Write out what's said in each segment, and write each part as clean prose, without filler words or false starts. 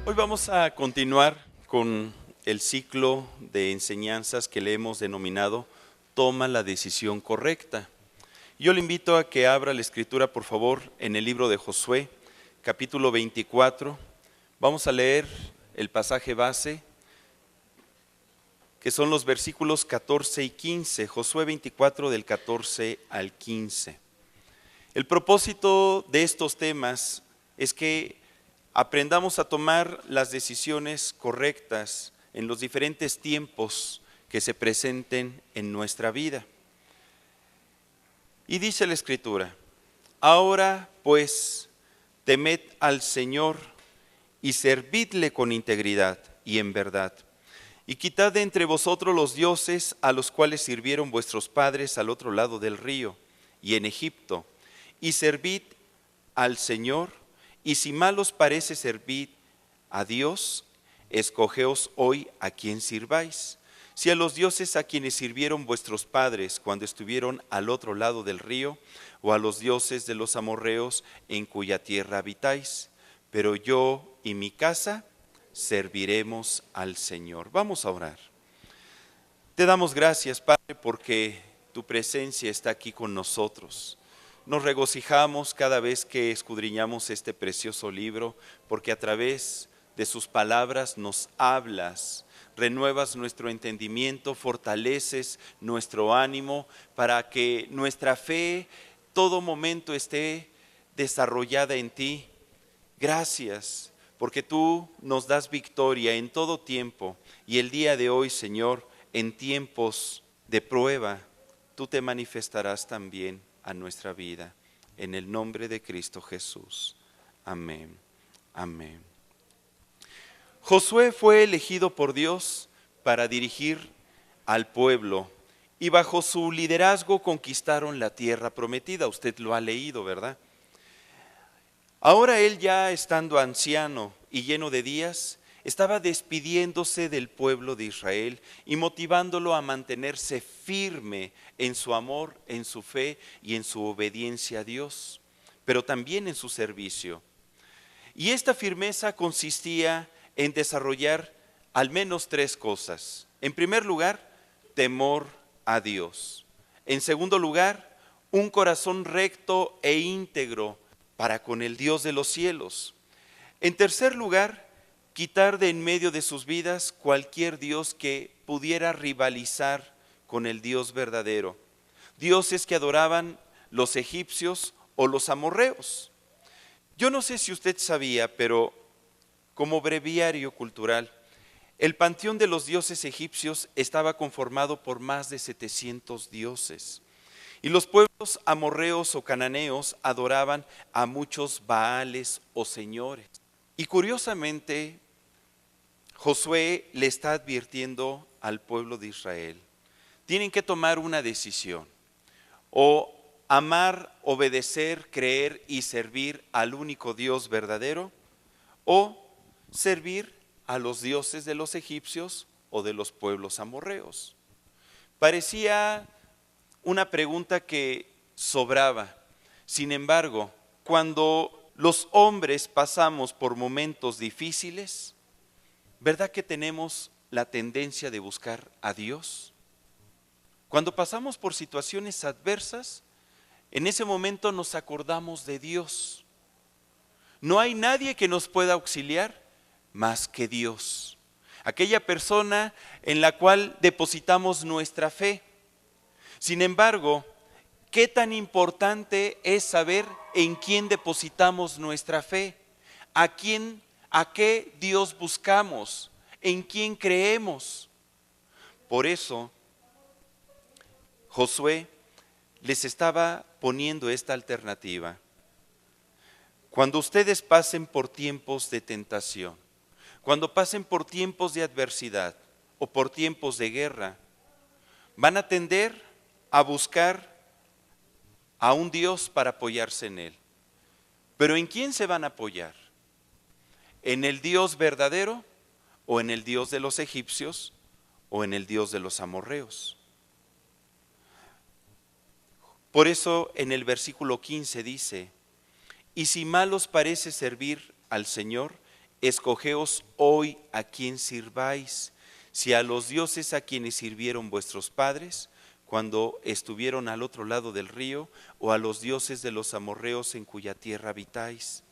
Hoy vamos a continuar con el ciclo de enseñanzas que le hemos denominado Toma la decisión correcta. Yo le invito a que abra la escritura, por favor, en el libro de Josué, capítulo 24. Vamos a leer el pasaje base, que son los versículos 14 y 15, Josué 24 del 14 al 15. El propósito de estos temas es que aprendamos a tomar las decisiones correctas en los diferentes tiempos que se presenten en nuestra vida. Y dice la Escritura: ahora pues, temed al Señor y servidle con integridad y en verdad. Y quitad de entre vosotros los dioses a los cuales sirvieron vuestros padres al otro lado del río y en Egipto, y servid al Señor. Y si mal os parece servir a Dios, escogeos hoy a quién sirváis. Si a los dioses a quienes sirvieron vuestros padres cuando estuvieron al otro lado del río, o a los dioses de los amorreos en cuya tierra habitáis. Pero yo y mi casa serviremos al Señor. Vamos a orar. Te damos gracias, Padre, porque tu presencia está aquí con nosotros. Nos regocijamos cada vez que escudriñamos este precioso libro, porque a través de sus palabras nos hablas, renuevas nuestro entendimiento, fortaleces nuestro ánimo para que nuestra fe todo momento esté desarrollada en ti. Gracias, porque tú nos das victoria en todo tiempo, y el día de hoy, Señor, en tiempos de prueba, tú te manifestarás también a nuestra vida, en el nombre de Cristo Jesús. Amén. Amén. Josué fue elegido por Dios para dirigir al pueblo, y bajo su liderazgo conquistaron la tierra prometida. Usted lo ha leído, ¿verdad? Ahora él, ya estando anciano y lleno de días, estaba despidiéndose del pueblo de Israel y motivándolo a mantenerse firme en su amor, en su fe y en su obediencia a Dios, pero también en su servicio. Y esta firmeza consistía en desarrollar al menos tres cosas. En primer lugar, temor a Dios. En segundo lugar, un corazón recto e íntegro para con el Dios de los cielos. En tercer lugar, quitar de en medio de sus vidas cualquier dios que pudiera rivalizar con el Dios verdadero. Dioses que adoraban los egipcios o los amorreos. Yo no sé si usted sabía, pero como breviario cultural, el panteón de los dioses egipcios estaba conformado por más de 700 dioses. Y los pueblos amorreos o cananeos adoraban a muchos baales o señores. Y curiosamente, Josué le está advirtiendo al pueblo de Israel: tienen que tomar una decisión, o amar, obedecer, creer y servir al único Dios verdadero, o servir a los dioses de los egipcios o de los pueblos amorreos. Parecía una pregunta que sobraba. Sin embargo, cuando los hombres pasamos por momentos difíciles, ¿verdad que tenemos la tendencia de buscar a Dios? Cuando pasamos por situaciones adversas, en ese momento nos acordamos de Dios. No hay nadie que nos pueda auxiliar más que Dios, aquella persona en la cual depositamos nuestra fe. Sin embargo, ¿qué tan importante es saber en quién depositamos nuestra fe? ¿A qué Dios buscamos? ¿En quién creemos? Por eso, Josué les estaba poniendo esta alternativa. Cuando ustedes pasen por tiempos de tentación, cuando pasen por tiempos de adversidad o por tiempos de guerra, van a tender a buscar a un Dios para apoyarse en Él. ¿Pero en quién se van a apoyar? ¿En el Dios verdadero o en el Dios de los egipcios o en el Dios de los amorreos? Por eso en el versículo 15 dice: y si mal os parece servir al Señor, escogeos hoy a quién sirváis, si a los dioses a quienes sirvieron vuestros padres cuando estuvieron al otro lado del río, o a los dioses de los amorreos en cuya tierra habitáis.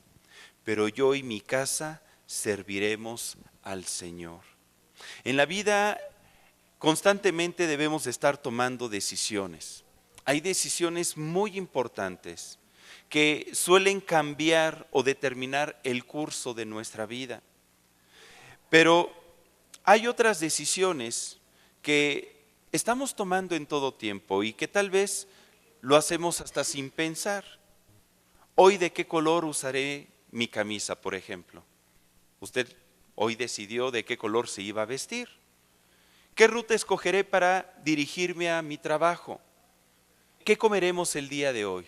Pero yo y mi casa serviremos al Señor. En la vida constantemente debemos de estar tomando decisiones. Hay decisiones muy importantes que suelen cambiar o determinar el curso de nuestra vida. Pero hay otras decisiones que estamos tomando en todo tiempo y que tal vez lo hacemos hasta sin pensar. Hoy, ¿de qué color usaré mi camisa, por ejemplo? Usted hoy decidió de qué color se iba a vestir. ¿Qué ruta escogeré para dirigirme a mi trabajo? ¿Qué comeremos el día de hoy?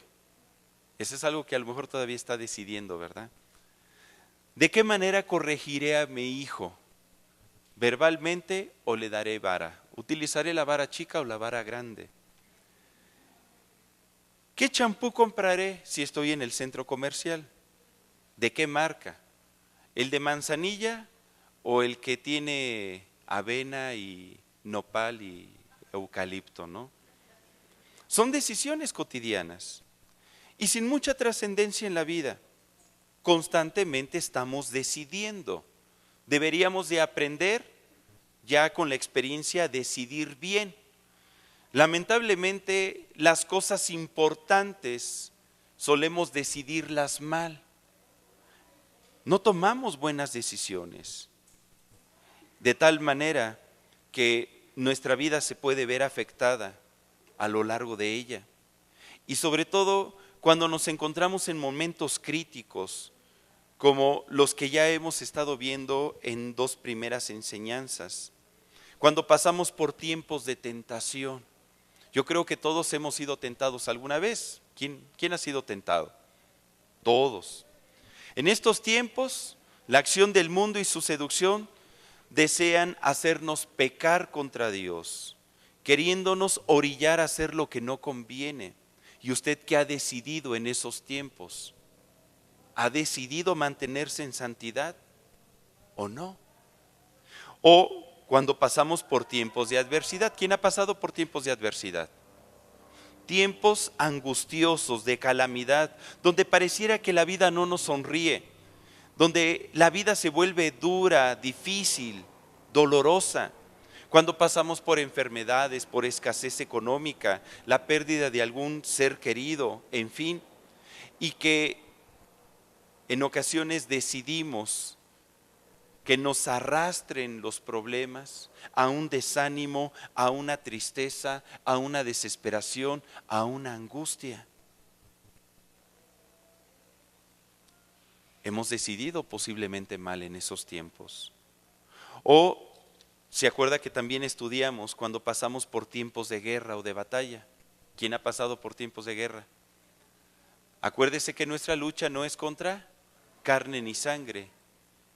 Eso es algo que a lo mejor todavía está decidiendo, ¿verdad? ¿De qué manera corregiré a mi hijo? ¿Verbalmente o le daré vara? ¿Utilizaré la vara chica o la vara grande? ¿Qué champú compraré si estoy en el centro comercial? ¿De qué marca? ¿El de manzanilla o el que tiene avena y nopal y eucalipto, no? Son decisiones cotidianas y sin mucha trascendencia en la vida. Constantemente estamos decidiendo. Deberíamos de aprender ya con la experiencia a decidir bien. Lamentablemente, las cosas importantes solemos decidirlas mal. No tomamos buenas decisiones, de tal manera que nuestra vida se puede ver afectada a lo largo de ella. Y sobre todo, cuando nos encontramos en momentos críticos, como los que ya hemos estado viendo en dos primeras enseñanzas, cuando pasamos por tiempos de tentación. Yo creo que todos hemos sido tentados alguna vez. ¿Quién ha sido tentado? Todos. En estos tiempos, la acción del mundo y su seducción desean hacernos pecar contra Dios, queriéndonos orillar a hacer lo que no conviene. ¿Y usted qué ha decidido en esos tiempos? ¿Ha decidido mantenerse en santidad o no? O cuando pasamos por tiempos de adversidad. ¿Quién ha pasado por tiempos de adversidad? Tiempos angustiosos, de calamidad, donde pareciera que la vida no nos sonríe, donde la vida se vuelve dura, difícil, dolorosa. Cuando pasamos por enfermedades, por escasez económica, la pérdida de algún ser querido, en fin, y que en ocasiones decidimos que nos arrastren los problemas a un desánimo, a una tristeza, a una desesperación, a una angustia. Hemos decidido posiblemente mal en esos tiempos. O se acuerda que también estudiamos cuando pasamos por tiempos de guerra o de batalla. ¿Quién ha pasado por tiempos de guerra? Acuérdese que nuestra lucha no es contra carne ni sangre,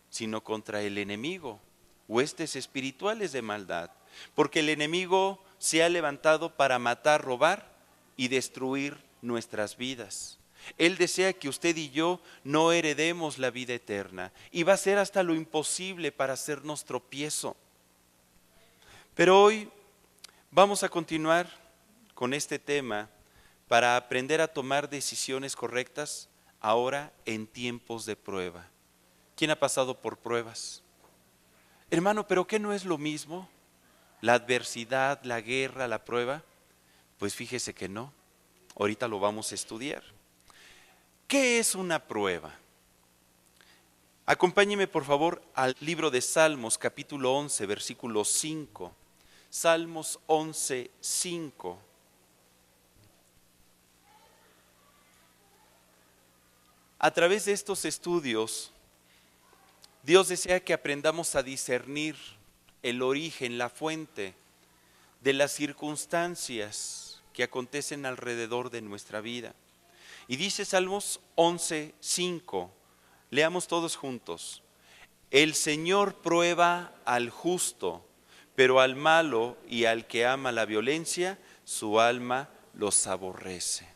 sino contra el enemigo, huestes espirituales de maldad, porque el enemigo se ha levantado para matar, robar y destruir nuestras vidas. Él desea que usted y yo no heredemos la vida eterna y va a hacer hasta lo imposible para hacernos tropiezo. Pero hoy vamos a continuar con este tema para aprender a tomar decisiones correctas ahora en tiempos de prueba. ¿Quién ha pasado por pruebas? Hermano, ¿pero qué no es lo mismo? ¿La adversidad, la guerra, la prueba? Pues fíjese que no. Ahorita lo vamos a estudiar. ¿Qué es una prueba? Acompáñeme por favor al libro de Salmos, capítulo 11, versículo 5. Salmos 11, 5. A través de estos estudios, Dios desea que aprendamos a discernir el origen, la fuente de las circunstancias que acontecen alrededor de nuestra vida. Y dice Salmos 11, 5, leamos todos juntos. El Señor prueba al justo, pero al malo y al que ama la violencia, su alma los aborrece.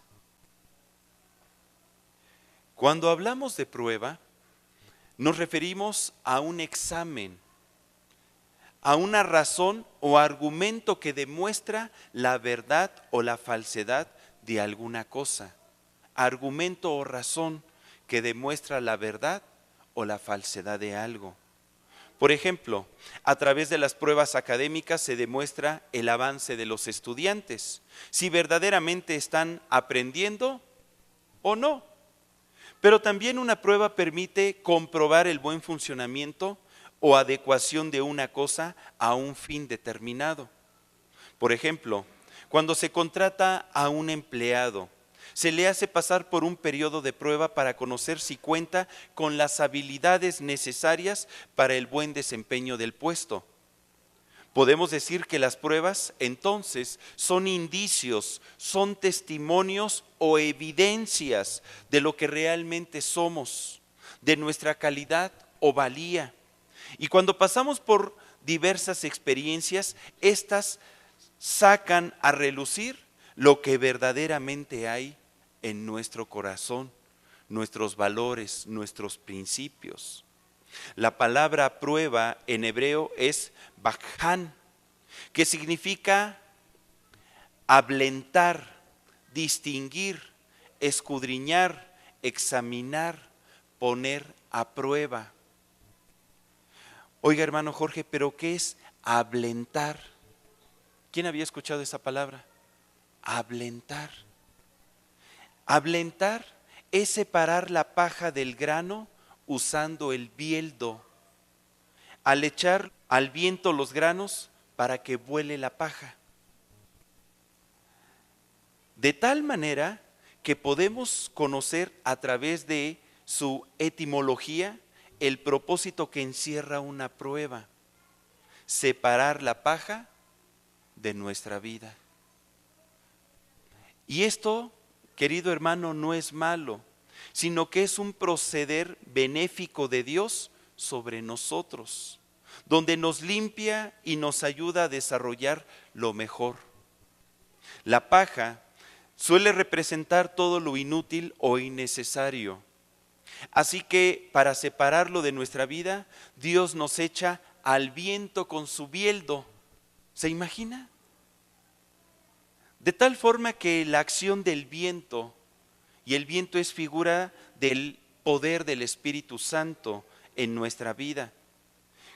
Cuando hablamos de prueba, Nos referimos a un examen, a una razón o argumento que demuestra la verdad o la falsedad de alguna cosa. Argumento o razón que demuestra la verdad o la falsedad de algo. Por ejemplo, a través de las pruebas académicas se demuestra el avance de los estudiantes, si verdaderamente están aprendiendo o no. Pero también una prueba permite comprobar el buen funcionamiento o adecuación de una cosa a un fin determinado. Por ejemplo, cuando se contrata a un empleado, se le hace pasar por un periodo de prueba para conocer si cuenta con las habilidades necesarias para el buen desempeño del puesto. Podemos decir que las pruebas, entonces, son indicios, son testimonios o evidencias de lo que realmente somos, de nuestra calidad o valía. Y cuando pasamos por diversas experiencias, estas sacan a relucir lo que verdaderamente hay en nuestro corazón, nuestros valores, nuestros principios. La palabra prueba en hebreo es bakhan, que significa ablentar, distinguir, escudriñar, examinar, poner a prueba. Oiga, hermano Jorge, ¿pero qué es ablentar? ¿Quién había escuchado esa palabra? Ablentar. Ablentar es separar la paja del grano usando el bieldo, al echar al viento los granos para que vuele la paja. De tal manera que podemos conocer a través de su etimología el propósito que encierra una prueba: separar la paja de nuestra vida. Y esto, querido hermano, no es malo, sino que es un proceder benéfico de Dios sobre nosotros, donde nos limpia y nos ayuda a desarrollar lo mejor. La paja suele representar todo lo inútil o innecesario. Así que para separarlo de nuestra vida, Dios nos echa al viento con su bieldo. ¿Se imagina? De tal forma que la acción del viento, y el viento es figura del poder del Espíritu Santo en nuestra vida,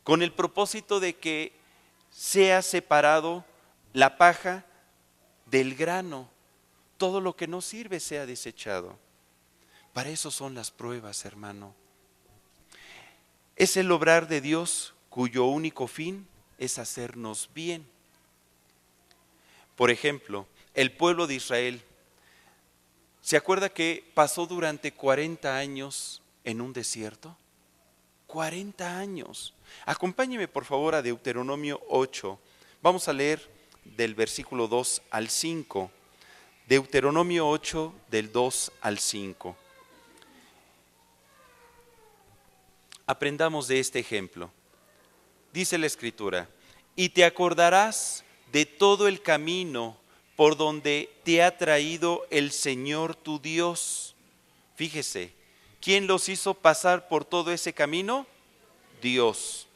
con el propósito de que sea separado la paja del grano, todo lo que no sirve sea desechado. Para eso son las pruebas, hermano. Es el obrar de Dios cuyo único fin es hacernos bien. Por ejemplo, el pueblo de Israel, ¿se acuerda que pasó durante 40 años en un desierto? 40 años. Acompáñeme por favor a Deuteronomio 8. Vamos a leer del versículo 2 al 5. Deuteronomio 8 del 2 al 5. Aprendamos de este ejemplo. Dice la Escritura: y te acordarás de todo el camino por donde te ha traído el Señor tu Dios. Fíjese, ¿quién los hizo pasar por todo ese camino? Dios.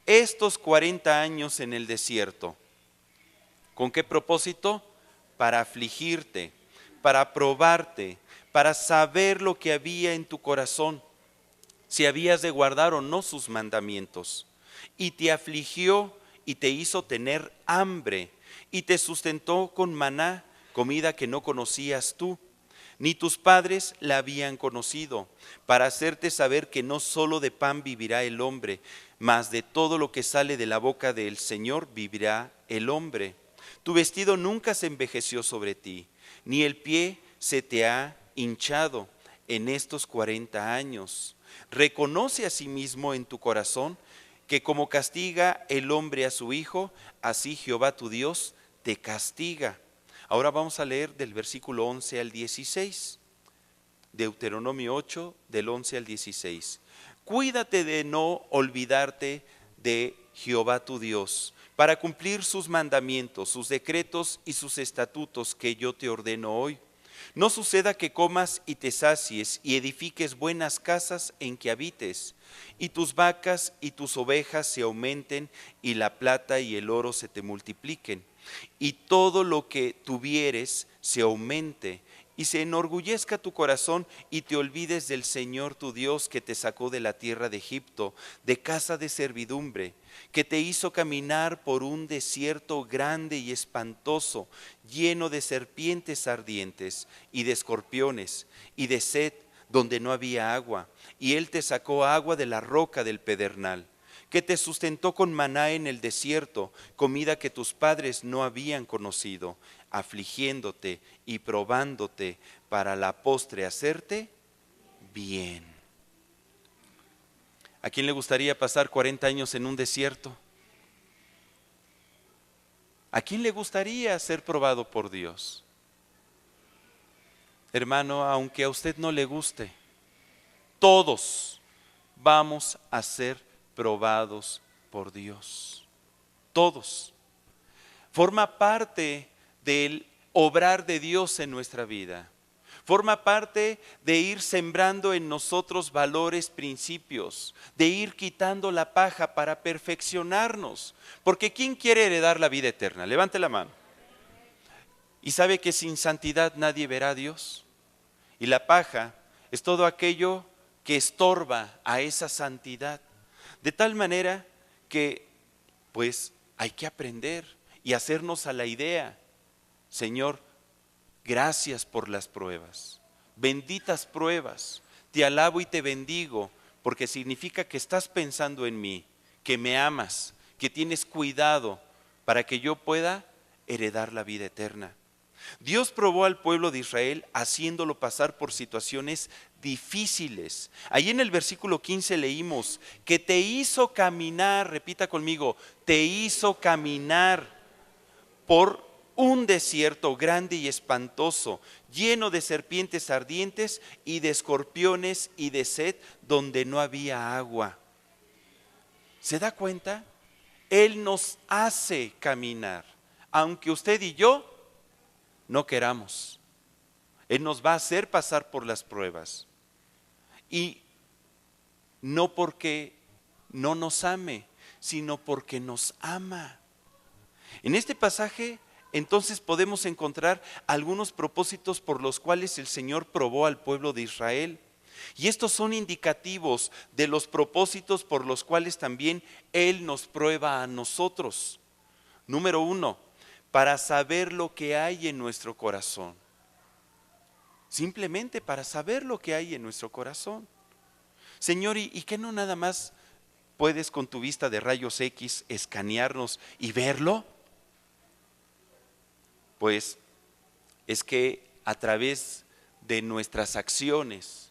Estos 40 años en el desierto, ¿con qué propósito? Para afligirte, para probarte, para saber lo que había en tu corazón, si habías de guardar o no sus mandamientos. Y te afligió y te hizo tener hambre, y te sustentó con maná, comida que no conocías tú, ni tus padres la habían conocido, para hacerte saber que no solo de pan vivirá el hombre, mas de todo lo que sale de la boca del Señor vivirá el hombre. Tu vestido nunca se envejeció sobre ti, ni el pie se te ha hinchado en estos 40 años. Reconoce a sí mismo en tu corazón que como castiga el hombre a su hijo, así Jehová tu Dios te castiga. Ahora vamos a leer del versículo 11 al 16. Deuteronomio 8, del 11 al 16. Cuídate de no olvidarte de Jehová tu Dios, para cumplir sus mandamientos, sus decretos y sus estatutos que yo te ordeno hoy, No suceda que comas y te sacies y edifiques buenas casas en que habites, y tus vacas y tus ovejas se aumenten, y la plata y el oro se te multipliquen, y todo lo que tuvieres se aumente, y se enorgullezca tu corazón, y te olvides del Señor tu Dios, que te sacó de la tierra de Egipto, de casa de servidumbre, que te hizo caminar por un desierto grande y espantoso, lleno de serpientes ardientes y de escorpiones y de sed, donde no había agua, y Él te sacó agua de la roca del pedernal, que te sustentó con maná en el desierto, comida que tus padres no habían conocido, afligiéndote y probándote para la postre hacerte bien. ¿A quién le gustaría pasar 40 años en un desierto? ¿A quién le gustaría ser probado por Dios? Hermano, aunque a usted no le guste, todos vamos a ser probados por Dios. Todos. Forma parte del obrar de Dios en nuestra vida. Forma parte de ir sembrando en nosotros valores, principios, de ir quitando la paja para perfeccionarnos. Porque ¿quién quiere heredar la vida eterna? Levante la mano. ¿Y sabe que sin santidad nadie verá a Dios? Y la paja es todo aquello que estorba a esa santidad. De tal manera que pues hay que aprender y hacernos a la idea, Señor, gracias por las pruebas, benditas pruebas, te alabo y te bendigo, porque significa que estás pensando en mí, que me amas, que tienes cuidado para que yo pueda heredar la vida eterna. Dios probó al pueblo de Israel haciéndolo pasar por situaciones difíciles. Ahí en el versículo 15 leímos que te hizo caminar, repita conmigo, te hizo caminar por un desierto grande y espantoso, lleno de serpientes ardientes y de escorpiones y de sed, donde no había agua. ¿Se da cuenta? Él nos hace caminar, aunque usted y yo no queramos. Él nos va a hacer pasar por las pruebas. Y no porque no nos ame, sino porque nos ama. En este pasaje, entonces, podemos encontrar algunos propósitos por los cuales el Señor probó al pueblo de Israel. Y estos son indicativos de los propósitos por los cuales también Él nos prueba a nosotros. Número 1, para saber lo que hay en nuestro corazón. Simplemente para saber lo que hay en nuestro corazón. Señor, ¿y qué no nada más puedes con tu vista de rayos X escanearnos y verlo? Pues es que a través de nuestras acciones,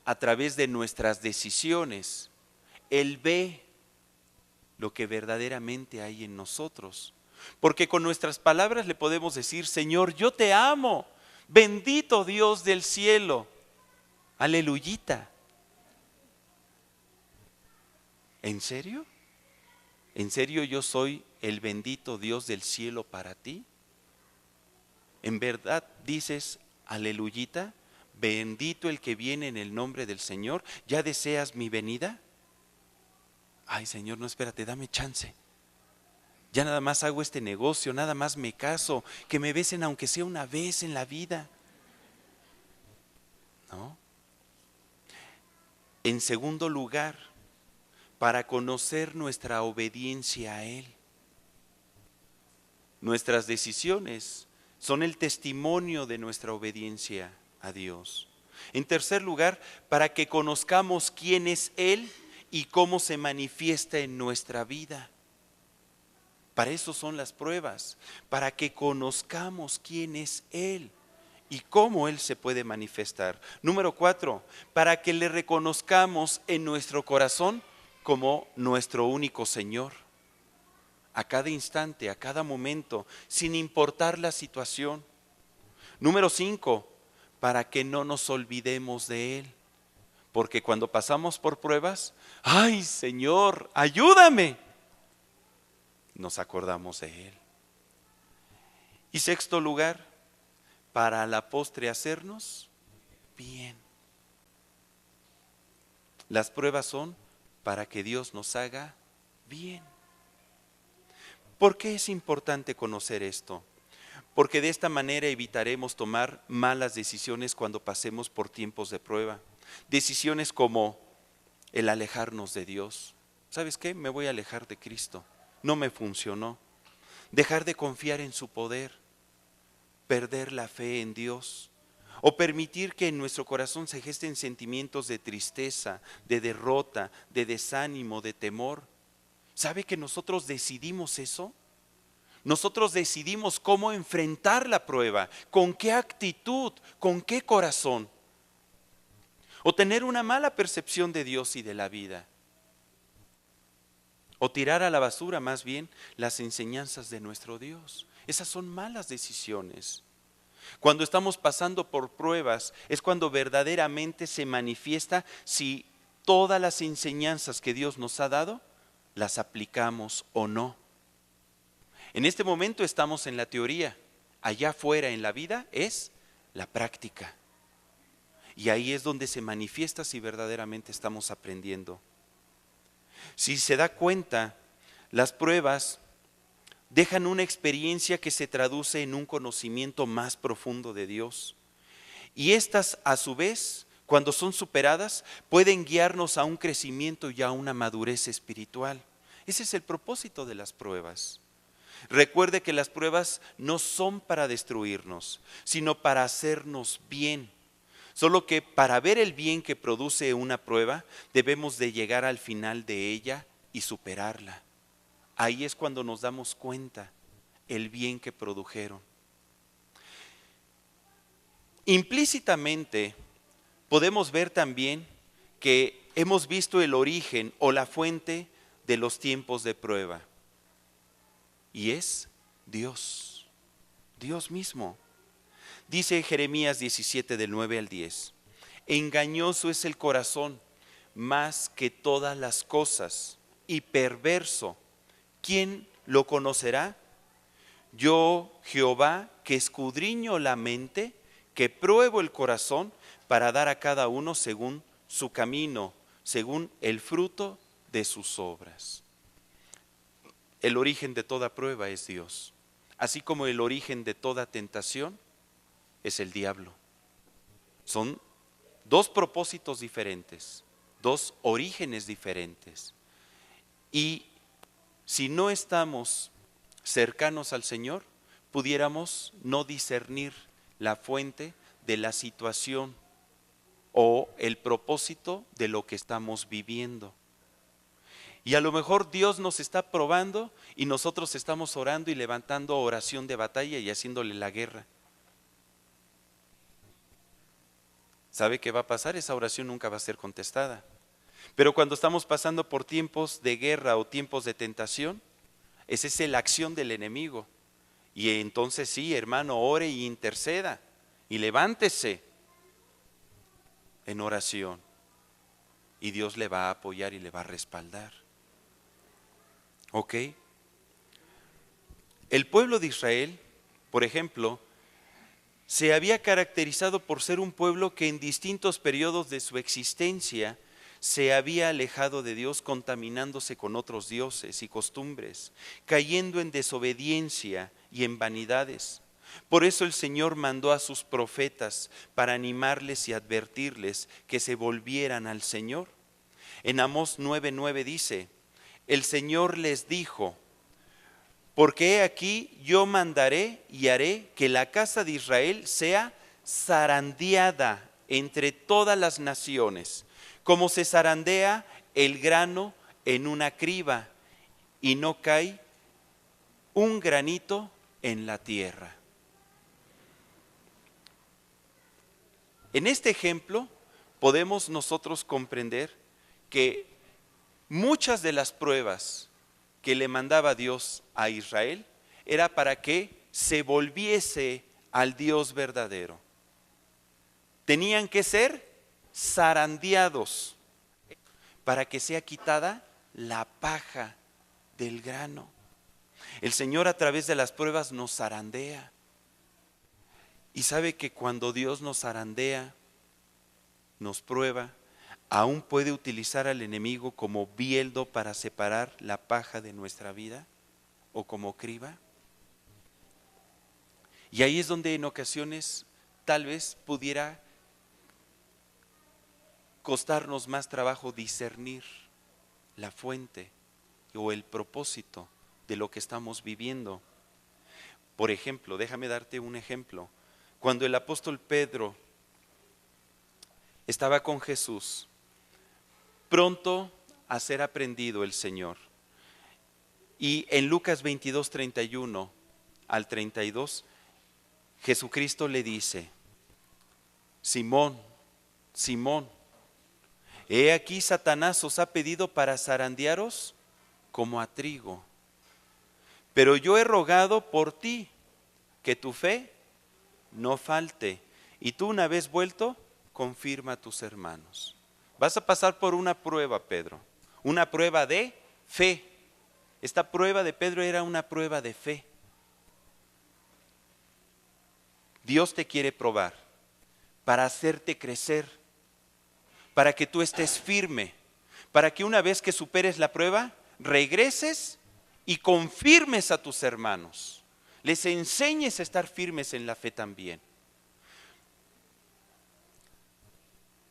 a través de nuestras decisiones, Él ve lo que verdaderamente hay en nosotros. Porque con nuestras palabras le podemos decir, Señor, yo te amo, bendito Dios del cielo, aleluyita. ¿En serio? ¿En serio yo soy el bendito Dios del cielo para ti? ¿En verdad dices, aleluyita, bendito el que viene en el nombre del Señor? ¿Ya deseas mi venida? Ay, Señor, no, espérate, dame chance. Ya nada más hago este negocio, nada más me caso, que me besen aunque sea una vez en la vida. ¿No? En segundo lugar, para conocer nuestra obediencia a Él. Nuestras decisiones son el testimonio de nuestra obediencia a Dios. En tercer lugar, para que conozcamos quién es Él y cómo se manifiesta en nuestra vida. Para eso son las pruebas, para que conozcamos quién es Él y cómo Él se puede manifestar. Número 4, para que le reconozcamos en nuestro corazón como nuestro único Señor. A cada instante, a cada momento, sin importar la situación. Número 5, para que no nos olvidemos de Él. Porque cuando pasamos por pruebas, ¡ay, Señor, ayúdame!, nos acordamos de Él. Y sexto lugar, para a la postre hacernos bien. Las pruebas son para que Dios nos haga bien. ¿Por qué es importante conocer esto? Porque de esta manera evitaremos tomar malas decisiones cuando pasemos por tiempos de prueba. Decisiones como el alejarnos de Dios. ¿Sabes qué? Me voy a alejar de Cristo. No me funcionó. Dejar de confiar en su poder. Perder la fe en Dios. O permitir que en nuestro corazón se gesten sentimientos de tristeza, de derrota, de desánimo, de temor. ¿Sabe que nosotros decidimos eso? Nosotros decidimos cómo enfrentar la prueba, con qué actitud, con qué corazón. O tener una mala percepción de Dios y de la vida. O tirar a la basura más bien las enseñanzas de nuestro Dios. Esas son malas decisiones. Cuando estamos pasando por pruebas es cuando verdaderamente se manifiesta si todas las enseñanzas que Dios nos ha dado las aplicamos o no. En este momento estamos en la teoría, allá afuera en la vida es la práctica. Y ahí es donde se manifiesta si verdaderamente estamos aprendiendo. Si se da cuenta, las pruebas dejan una experiencia que se traduce en un conocimiento más profundo de Dios. Y estas, a su vez, cuando son superadas, pueden guiarnos a un crecimiento y a una madurez espiritual. Ese es el propósito de las pruebas. Recuerde que las pruebas no son para destruirnos, sino para hacernos bien. Solo que para ver el bien que produce una prueba, debemos de llegar al final de ella y superarla. Ahí es cuando nos damos cuenta el bien que produjeron. Implícitamente podemos ver también que hemos visto el origen o la fuente de los tiempos de prueba. Y es Dios, Dios mismo. Dice Jeremías 17 del 9 al 10, engañoso es el corazón más que todas las cosas y perverso. ¿Quién lo conocerá? Yo, Jehová, que escudriño la mente, que pruebo el corazón para dar a cada uno según su camino, según el fruto de sus obras. El origen de toda prueba es Dios, así como el origen de toda tentación es el diablo. Son dos propósitos diferentes, dos orígenes diferentes. Y si no estamos cercanos al Señor, pudiéramos no discernir la fuente de la situación o el propósito de lo que estamos viviendo. Y a lo mejor Dios nos está probando y nosotros estamos orando y levantando oración de batalla y haciéndole la guerra. ¿Sabe qué va a pasar? Esa oración nunca va a ser contestada. Pero cuando estamos pasando por tiempos de guerra o tiempos de tentación, esa es la acción del enemigo. Y entonces sí, hermano, ore y interceda y levántese en oración. Y Dios le va a apoyar y le va a respaldar. ¿Ok? El pueblo de Israel, por ejemplo, se había caracterizado por ser un pueblo que en distintos periodos de su existencia se había alejado de Dios, contaminándose con otros dioses y costumbres, cayendo en desobediencia y en vanidades. Por eso el Señor mandó a sus profetas para animarles y advertirles que se volvieran al Señor. En Amós 9:9 dice, el Señor les dijo, porque he aquí yo mandaré y haré que la casa de Israel sea zarandeada entre todas las naciones, como se zarandea el grano en una criba, y no cae un granito en la tierra. En este ejemplo podemos nosotros comprender que muchas de las pruebas que le mandaba Dios a Israel era para que se volviese al Dios verdadero. Tenían que ser zarandeados para que sea quitada la paja del grano. El Señor a través de las pruebas nos zarandea. Y sabe que cuando Dios nos zarandea, nos prueba, aún puede utilizar al enemigo como bieldo para separar la paja de nuestra vida o como criba. Y ahí es donde en ocasiones tal vez pudiera costarnos más trabajo discernir la fuente o el propósito de lo que estamos viviendo. Por ejemplo, déjame darte un ejemplo. Cuando el apóstol Pedro estaba con Jesús, pronto a ser aprendido el Señor. Y en Lucas 22, 31 al 32, Jesucristo le dice: Simón, Simón, he aquí Satanás os ha pedido para zarandearos como a trigo. Pero yo he rogado por ti que tu fe no falte. Y tú, una vez vuelto, confirma a tus hermanos. Vas a pasar por una prueba, Pedro. Una prueba de fe. Esta prueba de Pedro era una prueba de fe. Dios te quiere probar para hacerte crecer, para que tú estés firme, para que una vez que superes la prueba, regreses y confirmes a tus hermanos. Les enseñes a estar firmes en la fe también.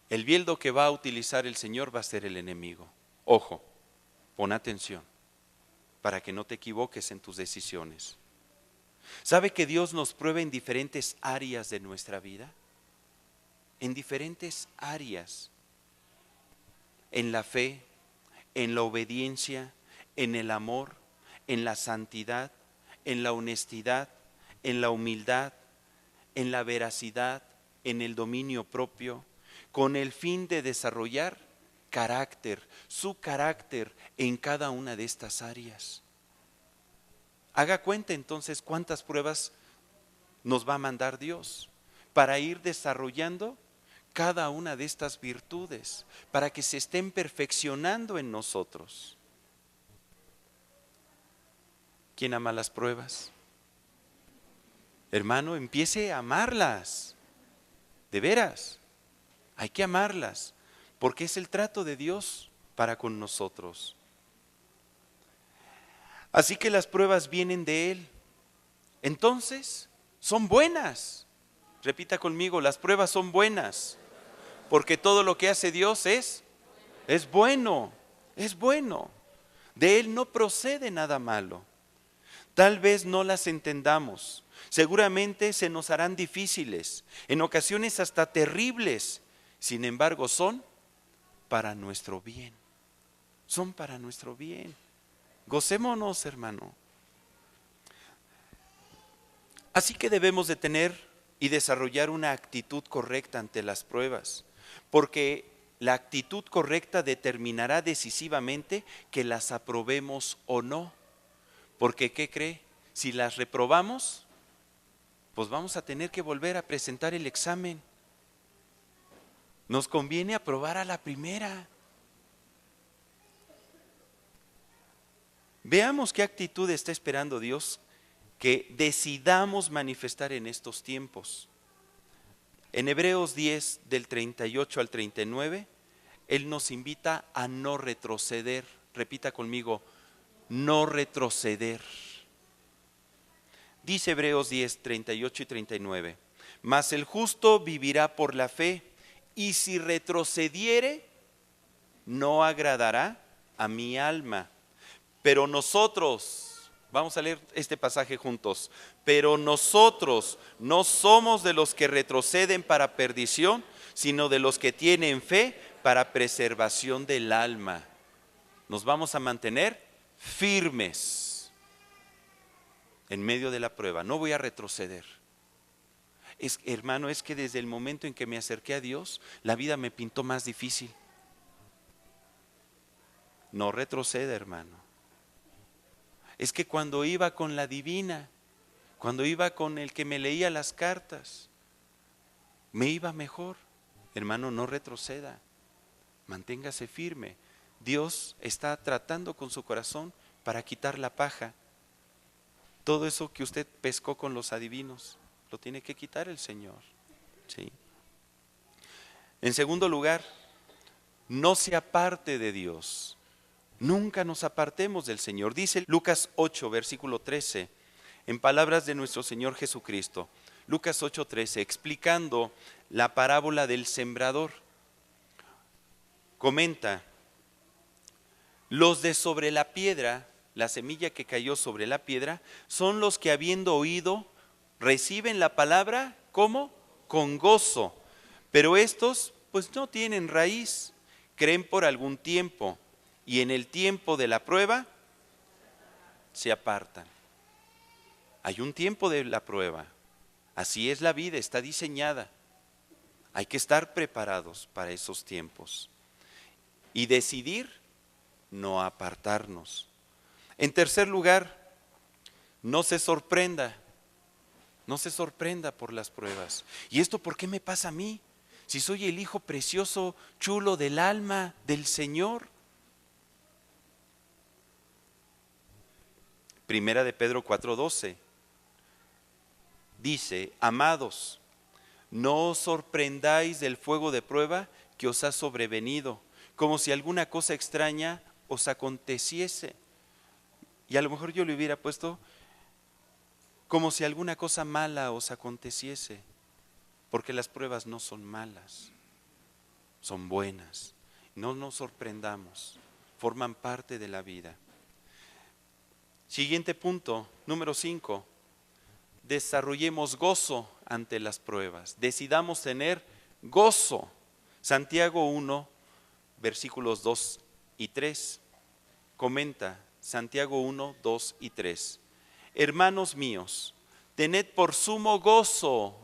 El bieldo que va a utilizar el Señor va a ser el enemigo. Ojo, pon atención para que no te equivoques en tus decisiones. ¿Sabe que Dios nos prueba en diferentes áreas de nuestra vida? En diferentes áreas. En la fe, en la obediencia, en el amor, en la santidad, en la honestidad, en la humildad, en la veracidad, en el dominio propio, con el fin de desarrollar carácter, su carácter en cada una de estas áreas. Haga cuenta entonces cuántas pruebas nos va a mandar Dios para ir desarrollando cada una de estas virtudes, para que se estén perfeccionando en nosotros. ¿Quién ama las pruebas? Hermano, empiece a amarlas. De veras, hay que amarlas, porque es el trato de Dios para con nosotros. Así que las pruebas vienen de Él. Entonces, son buenas. Repita conmigo, las pruebas son buenas, porque todo lo que hace Dios es bueno, es bueno. De Él no procede nada malo. Tal vez no las entendamos, seguramente se nos harán difíciles, en ocasiones hasta terribles. Sin embargo, son para nuestro bien. Son para nuestro bien. Gocémonos, hermano. Así que debemos de tener y desarrollar una actitud correcta ante las pruebas, porque la actitud correcta determinará decisivamente que las aprobemos o no. Porque, ¿qué cree? Si las reprobamos, pues vamos a tener que volver a presentar el examen. Nos conviene aprobar a la primera. Veamos qué actitud está esperando Dios que decidamos manifestar en estos tiempos. En Hebreos 10, del 38 al 39, Él nos invita a no retroceder. Repita conmigo, no retroceder. Dice Hebreos 10, 38 y 39, mas el justo vivirá por la fe, y si retrocediere, no agradará a mi alma. Pero nosotros, vamos a leer este pasaje juntos, pero nosotros no somos de los que retroceden para perdición, sino de los que tienen fe para preservación del alma. Nos vamos a mantener firmes en medio de la prueba. No voy a retroceder. Hermano, es que desde el momento en que me acerqué a Dios, la vida me pintó más difícil. No retroceda, hermano. Es que cuando iba con la divina, cuando iba con el que me leía las cartas, me iba mejor. Hermano, no retroceda. Manténgase firme. Dios está tratando con su corazón para quitar la paja. Todo eso que usted pescó con los adivinos, lo tiene que quitar el Señor. ¿Sí? En segundo lugar, no se aparte de Dios. Nunca nos apartemos del Señor. Dice Lucas 8, versículo 13, en palabras de nuestro Señor Jesucristo. Lucas 8:13, explicando la parábola del sembrador. Comenta, los de sobre la piedra, la semilla que cayó sobre la piedra, son los que habiendo oído, reciben la palabra, ¿cómo? Con gozo. Pero estos, pues no tienen raíz, creen por algún tiempo, y en el tiempo de la prueba, se apartan. Hay un tiempo de la prueba. Así es la vida, está diseñada. Hay que estar preparados para esos tiempos y decidir no apartarnos. En tercer lugar, no se sorprenda por las pruebas. ¿Y esto por qué me pasa a mí? Si soy el hijo precioso, chulo del alma del Señor. Primera de Pedro 4:12. Dice, amados, no os sorprendáis del fuego de prueba que os ha sobrevenido, como si alguna cosa extraña os aconteciese. Y a lo mejor yo le hubiera puesto, como si alguna cosa mala os aconteciese, porque las pruebas no son malas, son buenas. No nos sorprendamos, forman parte de la vida. Siguiente punto, número 5. Desarrollemos gozo ante las pruebas. Decidamos tener gozo. Santiago 1, versículos 2 y 3. Comenta Santiago 1, 2 y 3. Hermanos míos, tened por sumo gozo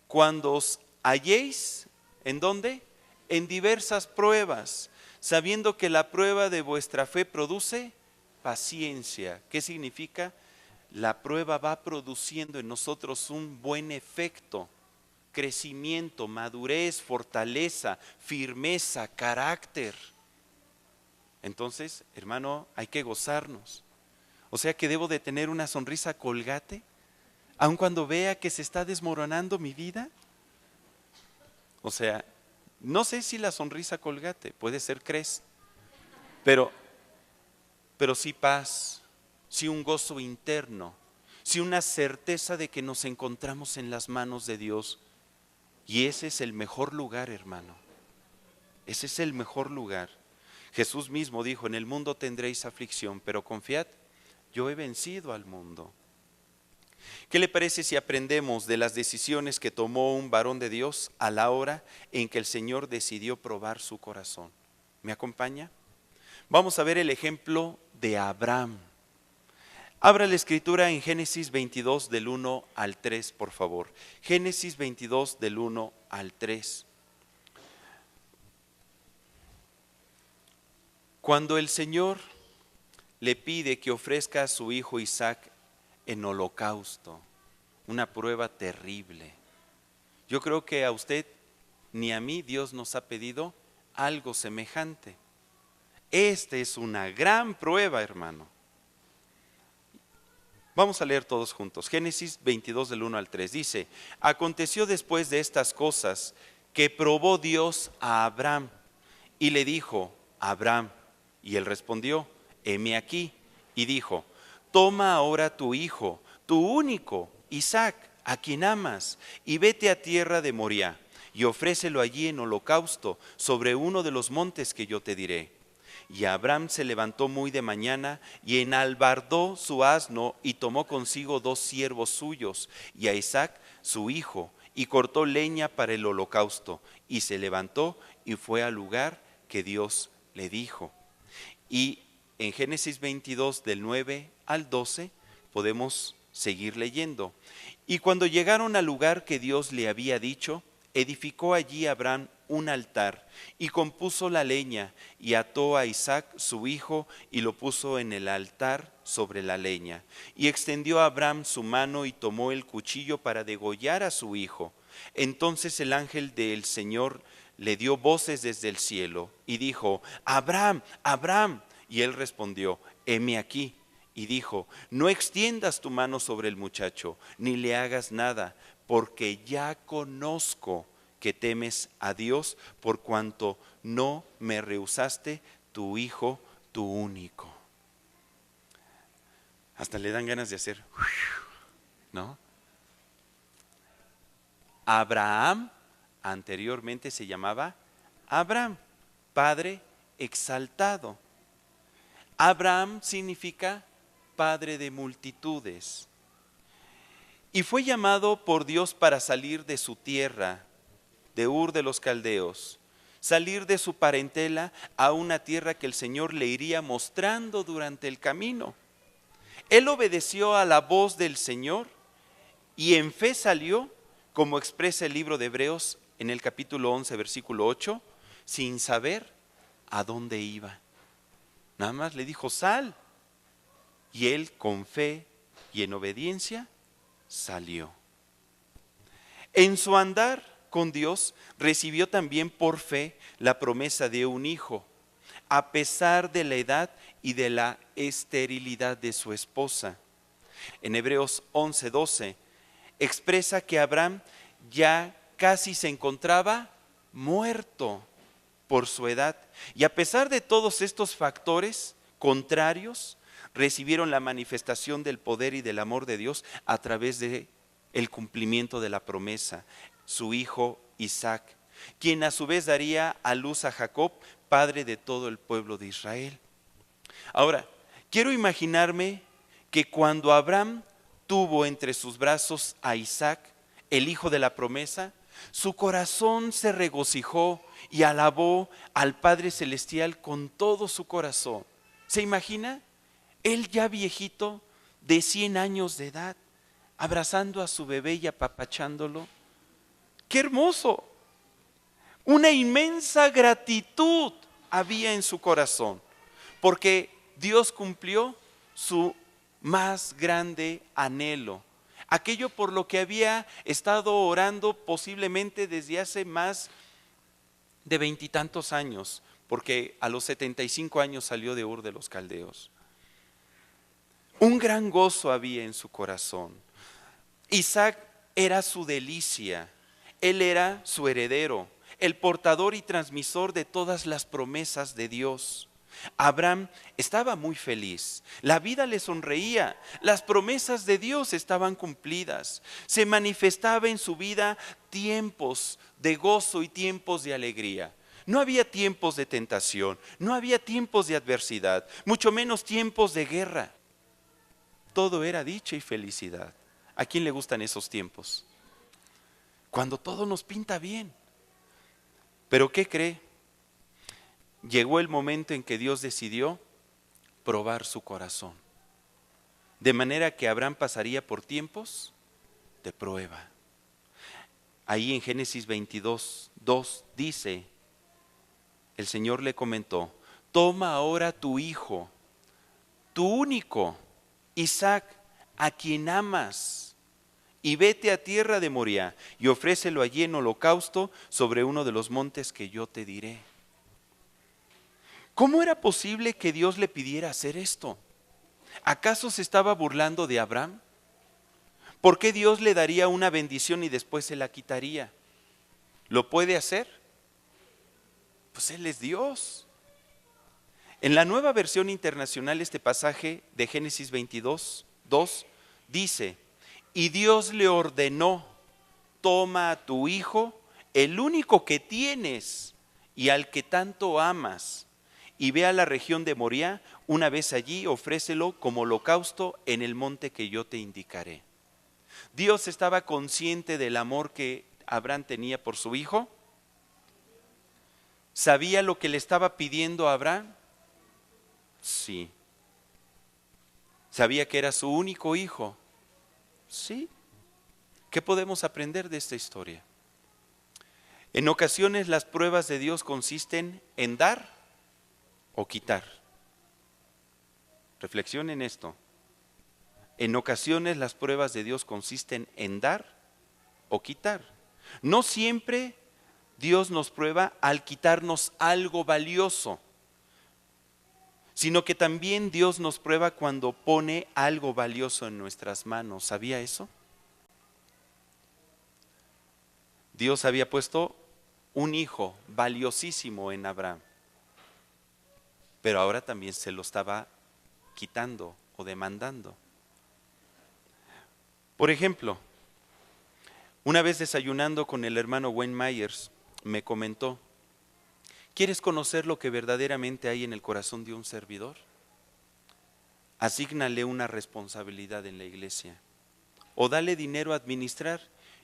cuando os halléis, ¿en dónde? En diversas pruebas, sabiendo que la prueba de vuestra fe produce paciencia. ¿Qué significa? La prueba va produciendo en nosotros un buen efecto, crecimiento, madurez, fortaleza, firmeza, carácter. Entonces, hermano, hay que gozarnos. O sea que debo de tener una sonrisa colgate, aun cuando vea que se está desmoronando mi vida. O sea, no sé si la sonrisa colgate, puede ser Cres, pero sí paz, sí un gozo interno, sí una certeza de que nos encontramos en las manos de Dios. Y ese es el mejor lugar, hermano. Ese es el mejor lugar. Jesús mismo dijo, en el mundo tendréis aflicción, pero confiad, yo he vencido al mundo. ¿Qué le parece si aprendemos de las decisiones que tomó un varón de Dios a la hora en que el Señor decidió probar su corazón? ¿Me acompaña? Vamos a ver el ejemplo de Abraham. Abra la escritura en Génesis 22 del 1 al 3, por favor. Génesis 22 del 1 al 3. Cuando el Señor le pide que ofrezca a su hijo Isaac en holocausto, una prueba terrible. Yo creo que a usted ni a mí Dios nos ha pedido algo semejante. Esta es una gran prueba, hermano. Vamos a leer todos juntos. Génesis 22 del 1 al 3 dice, aconteció después de estas cosas que probó Dios a Abraham y le dijo, Abraham, y él respondió, heme aquí, y dijo, toma ahora tu hijo, tu único, Isaac, a quien amas, y vete a tierra de Moriah, y ofrécelo allí en holocausto sobre uno de los montes que yo te diré. Y Abraham se levantó muy de mañana y enalbardó su asno y tomó consigo 2 siervos suyos y a Isaac su hijo y cortó leña para el holocausto y se levantó y fue al lugar que Dios le dijo. Y en Génesis 22 del 9 al 12 podemos seguir leyendo. Y cuando llegaron al lugar que Dios le había dicho, edificó allí Abraham un altar y compuso la leña y ató a Isaac su hijo y lo puso en el altar sobre la leña. Y extendió a Abraham su mano y tomó el cuchillo para degollar a su hijo. Entonces el ángel del Señor le dio voces desde el cielo y dijo, Abraham, Abraham. Y él respondió, heme aquí. y dijo: no extiendas tu mano sobre el muchacho, ni le hagas nada, porque ya conozco que temes a Dios, por cuanto no me rehusaste tu hijo, tu único. Hasta le dan ganas de hacer, ¿no? Abraham anteriormente se llamaba Abram, padre exaltado. Abraham significa padre de multitudes. Y fue llamado por Dios para salir de su tierra, de Ur de los Caldeos, salir de su parentela a una tierra que el Señor le iría mostrando durante el camino. Él obedeció a la voz del Señor y en fe salió, como expresa el libro de Hebreos en el capítulo 11, versículo 8, sin saber a dónde iba. Nada más le dijo: sal. Y él con fe y en obediencia salió. En su andar con Dios recibió también por fe la promesa de un hijo, a pesar de la edad y de la esterilidad de su esposa. En Hebreos 11:12 expresa que Abraham ya casi se encontraba muerto por su edad, y a pesar de todos estos factores contrarios, recibieron la manifestación del poder y del amor de Dios a través de el cumplimiento de la promesa, su hijo Isaac, quien a su vez daría a luz a Jacob, padre de todo el pueblo de Israel. Ahora, quiero imaginarme que cuando Abraham tuvo entre sus brazos a Isaac, el hijo de la promesa, su corazón se regocijó y alabó al Padre Celestial con todo su corazón. ¿Se imagina? Él ya viejito, de 100 años de edad, abrazando a su bebé y apapachándolo. ¡Qué hermoso! Una inmensa gratitud había en su corazón, porque Dios cumplió su más grande anhelo, aquello por lo que había estado orando posiblemente desde hace más de 20 y tantos años, porque a los 75 años salió de Ur de los Caldeos. Un gran gozo había en su corazón. Isaac era su delicia, él era su heredero, el portador y transmisor de todas las promesas de Dios. Abraham estaba muy feliz, la vida le sonreía, las promesas de Dios estaban cumplidas, se manifestaba en su vida tiempos de gozo y tiempos de alegría. No había tiempos de tentación, no había tiempos de adversidad, mucho menos tiempos de guerra. Todo era dicha y felicidad. ¿A quién le gustan esos tiempos? Cuando todo nos pinta bien. ¿Pero qué cree? Llegó el momento en que Dios decidió probar su corazón. De manera que Abraham pasaría por tiempos de prueba. Ahí en Génesis 22:2 dice, el Señor le comentó: toma ahora tu hijo, tu único, Isaac, a quien amas, y vete a tierra de Moriah y ofrécelo allí en holocausto sobre uno de los montes que yo te diré. ¿Cómo era posible que Dios le pidiera hacer esto? ¿Acaso se estaba burlando de Abraham? ¿Por qué Dios le daría una bendición y después se la quitaría? ¿Lo puede hacer? Pues Él es Dios. En la Nueva Versión Internacional, este pasaje de Génesis 22:2 dice: y Dios le ordenó: toma a tu hijo, el único que tienes y al que tanto amas, y ve a la región de Moriah, una vez allí ofrécelo como holocausto en el monte que yo te indicaré. Dios estaba consciente del amor que Abraham tenía por su hijo. ¿Sabía lo que le estaba pidiendo a Abraham? Sí. ¿Sabía que era su único hijo? Sí. ¿Qué podemos aprender de esta historia? En ocasiones las pruebas de Dios consisten en dar o quitar. Reflexionen esto. En ocasiones las pruebas de Dios consisten en dar o quitar. No siempre Dios nos prueba al quitarnos algo valioso, sino que también Dios nos prueba cuando pone algo valioso en nuestras manos. ¿Sabía eso? Dios había puesto un hijo valiosísimo en Abraham, pero ahora también se lo estaba quitando o demandando. Por ejemplo, una vez desayunando con el hermano Wayne Myers, me comentó: ¿quieres conocer lo que verdaderamente hay en el corazón de un servidor? Asígnale una responsabilidad en la iglesia, o dale dinero a administrar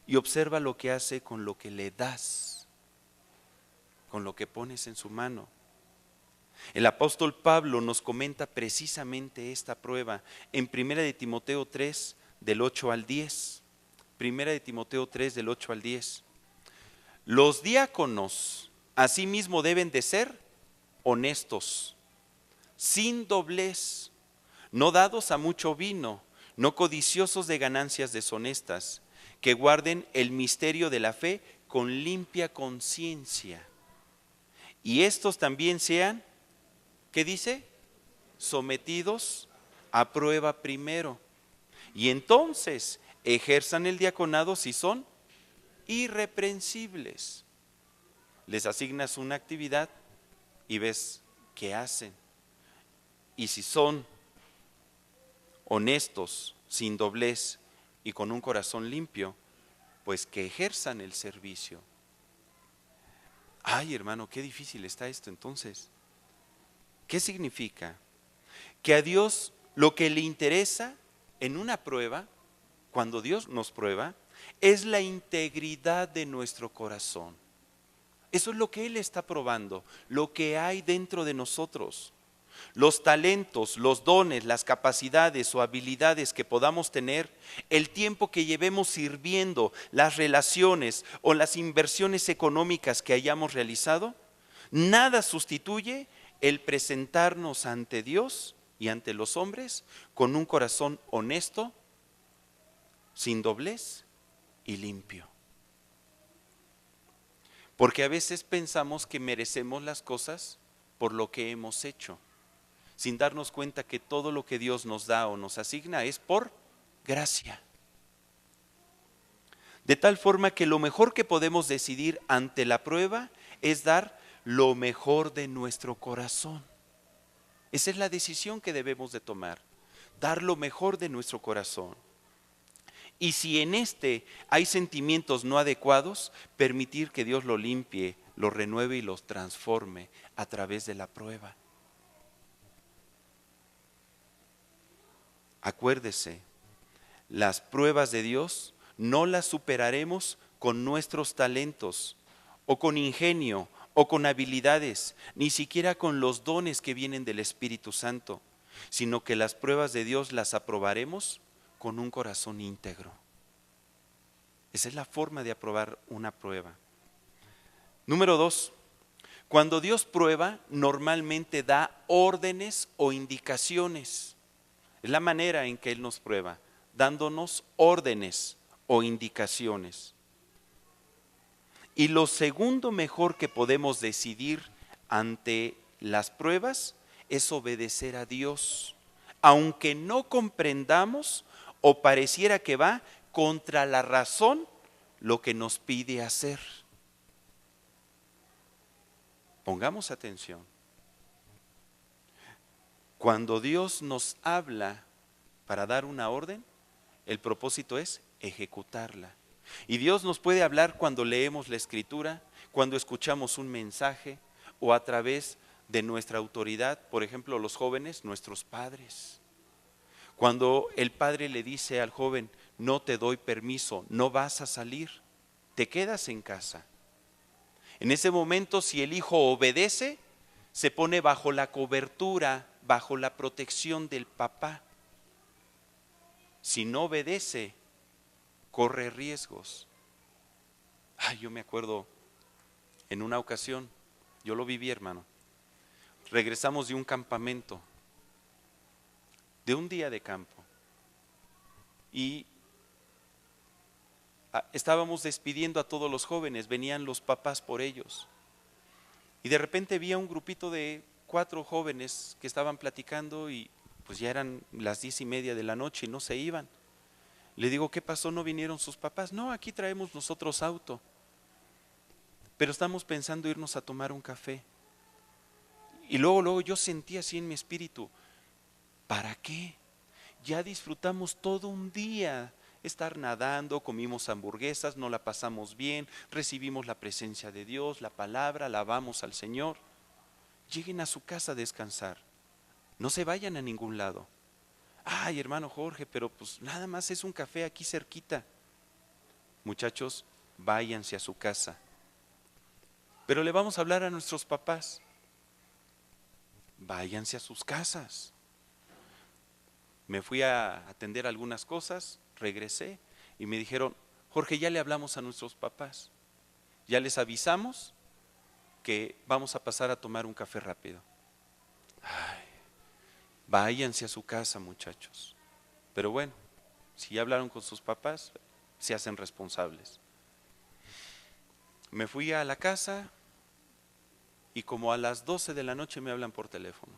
y observa lo que hace con lo que le das, con lo que pones en su mano. El apóstol Pablo nos comenta precisamente esta prueba en 1 de Timoteo 3, del 8 al 10. 1 de Timoteo 3, del 8 al 10. Los diáconos asimismo deben de ser honestos, sin doblez, no dados a mucho vino, no codiciosos de ganancias deshonestas, que guarden el misterio de la fe con limpia conciencia. Y estos también sean, ¿qué dice? Sometidos a prueba primero. Y entonces ejerzan el diaconado si son irreprensibles. Les asignas una actividad y ves qué hacen. Y si son honestos, sin doblez y con un corazón limpio, pues que ejerzan el servicio. Ay, hermano, qué difícil está esto entonces. ¿Qué significa? Que a Dios lo que le interesa en una prueba, cuando Dios nos prueba, es la integridad de nuestro corazón. Eso es lo que Él está probando, lo que hay dentro de nosotros. Los talentos, los dones, las capacidades o habilidades que podamos tener, el tiempo que llevemos sirviendo, las relaciones o las inversiones económicas que hayamos realizado, nada sustituye el presentarnos ante Dios y ante los hombres con un corazón honesto, sin doblez y limpio. Porque a veces pensamos que merecemos las cosas por lo que hemos hecho, sin darnos cuenta que todo lo que Dios nos da o nos asigna es por gracia. De tal forma que lo mejor que podemos decidir ante la prueba es dar lo mejor de nuestro corazón. Esa es la decisión que debemos de tomar, dar lo mejor de nuestro corazón. Y si en este hay sentimientos no adecuados, permitir que Dios lo limpie, lo renueve y los transforme a través de la prueba. Acuérdese, las pruebas de Dios no las superaremos con nuestros talentos, o con ingenio, o con habilidades, ni siquiera con los dones que vienen del Espíritu Santo, sino que las pruebas de Dios las aprobaremos con un corazón íntegro. Esa es la forma de aprobar una prueba. Número 2, cuando Dios prueba, normalmente da órdenes o indicaciones. Es la manera en que Él nos prueba, dándonos órdenes o indicaciones. Y lo segundo mejor que podemos decidir ante las pruebas es obedecer a Dios, aunque no comprendamos o pareciera que va contra la razón lo que nos pide hacer. Pongamos atención. Cuando Dios nos habla para dar una orden, el propósito es ejecutarla. Y Dios nos puede hablar cuando leemos la Escritura, cuando escuchamos un mensaje o a través de nuestra autoridad, por ejemplo, los jóvenes, nuestros padres. Cuando el padre le dice al joven: no te doy permiso, no vas a salir, te quedas en casa. En ese momento, si el hijo obedece, se pone bajo la cobertura, bajo la protección del papá. Si no obedece, corre riesgos. Yo me acuerdo en una ocasión, yo lo viví, hermano. Regresamos de un campamento, de un día de campo, y estábamos despidiendo a todos los jóvenes, venían los papás por ellos. Y de repente vi a un grupito de 4 jóvenes que estaban platicando y pues ya eran las 10:30 de la noche y no se iban. Le digo, ¿qué pasó? ¿No vinieron sus papás? No, aquí traemos nosotros auto, pero estamos pensando irnos a tomar un café. Y luego yo sentí así en mi espíritu, ¿para qué? Ya disfrutamos todo un día, estar nadando, comimos hamburguesas, nos la pasamos bien, recibimos la presencia de Dios, la palabra, alabamos al Señor. Lleguen a su casa a descansar, no se vayan a ningún lado. Ay, hermano Jorge, pero pues nada más es un café aquí cerquita. Muchachos, váyanse a su casa. Pero le vamos a hablar a nuestros papás. Váyanse a sus casas. Me fui a atender algunas cosas, regresé y me dijeron, Jorge, ya le hablamos a nuestros papás. Ya les avisamos que vamos a pasar a tomar un café rápido. Ay, váyanse a su casa, muchachos. Pero bueno, si ya hablaron con sus papás, se hacen responsables. Me fui a la casa y como a las 12 de la noche me hablan por teléfono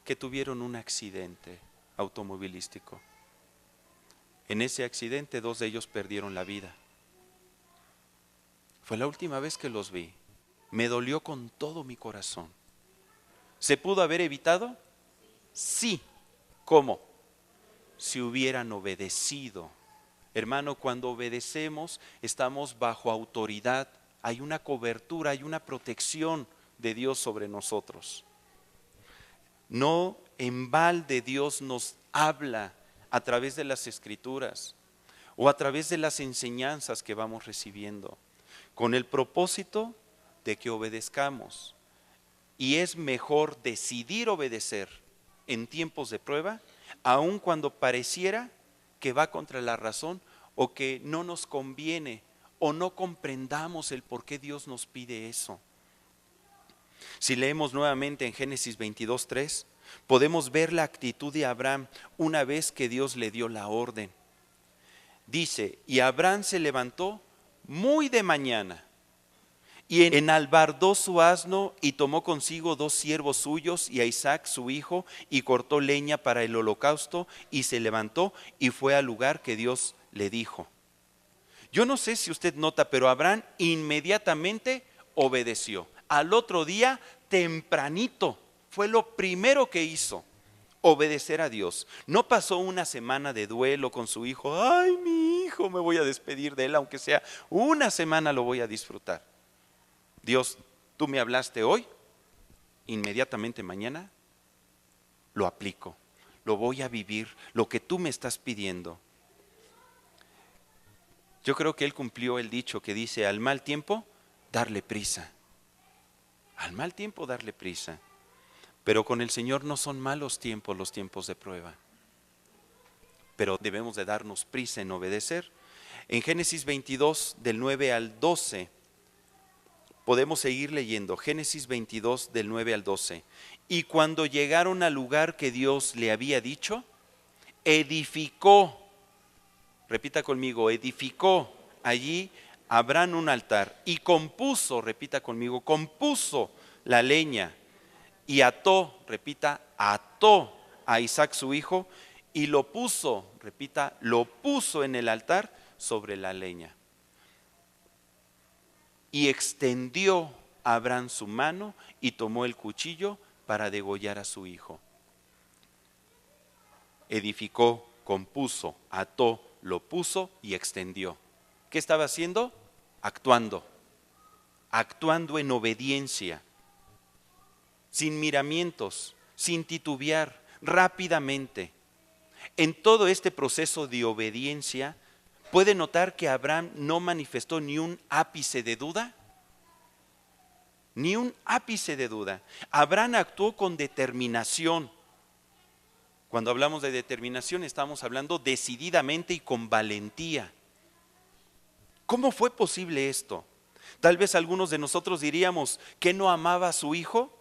que tuvieron un accidente automovilístico. En ese accidente 2 de ellos perdieron la vida. Fue la última vez que los vi. Me dolió con todo mi corazón. ¿Se pudo haber evitado? Sí. ¿Cómo? Si hubieran obedecido. Hermano, cuando obedecemos estamos bajo autoridad. Hay una cobertura, hay una protección de Dios sobre nosotros. No en balde Dios nos habla a través de las Escrituras o a través de las enseñanzas que vamos recibiendo, con el propósito de que obedezcamos. Y es mejor decidir obedecer en tiempos de prueba, aun cuando pareciera que va contra la razón o que no nos conviene o no comprendamos el por qué Dios nos pide eso. Si leemos nuevamente en Génesis 22:3, podemos ver la actitud de Abraham una vez que Dios le dio la orden. Dice, y Abraham se levantó muy de mañana y enalbardó su asno y tomó consigo 2 siervos suyos y a Isaac su hijo y cortó leña para el holocausto y se levantó y fue al lugar que Dios le dijo. Yo no sé si usted nota, pero Abraham inmediatamente obedeció. Al otro día, tempranito, fue lo primero que hizo, obedecer a Dios. No pasó una semana de duelo con su hijo. Ay, mi hijo, me voy a despedir de él, aunque sea una semana lo voy a disfrutar. Dios, tú me hablaste hoy, inmediatamente mañana lo aplico, lo voy a vivir, lo que tú me estás pidiendo. Yo creo que él cumplió el dicho que dice, al mal tiempo, darle prisa. Al mal tiempo, darle prisa. Pero con el Señor no son malos tiempos los tiempos de prueba. Pero debemos de darnos prisa en obedecer. En Génesis 22, del 9 al 12, podemos seguir leyendo. Génesis 22, del 9 al 12. Y cuando llegaron al lugar que Dios le había dicho, edificó. Repita conmigo, edificó allí Abraham un altar y compuso, repita conmigo, compuso la leña y ató, repita, ató a Isaac su hijo y lo puso, repita, lo puso en el altar sobre la leña. Y extendió Abraham su mano y tomó el cuchillo para degollar a su hijo. Edificó, compuso, ató, lo puso y extendió. ¿Qué estaba haciendo? Actuando en obediencia, sin miramientos, sin titubear, rápidamente. En todo este proceso de obediencia, ¿puede notar que Abraham no manifestó ni un ápice de duda? Ni un ápice de duda. Abraham actuó con determinación. Cuando hablamos de determinación, estamos hablando decididamente y con valentía. ¿Cómo fue posible esto? Tal vez algunos de nosotros diríamos que no amaba a su hijo.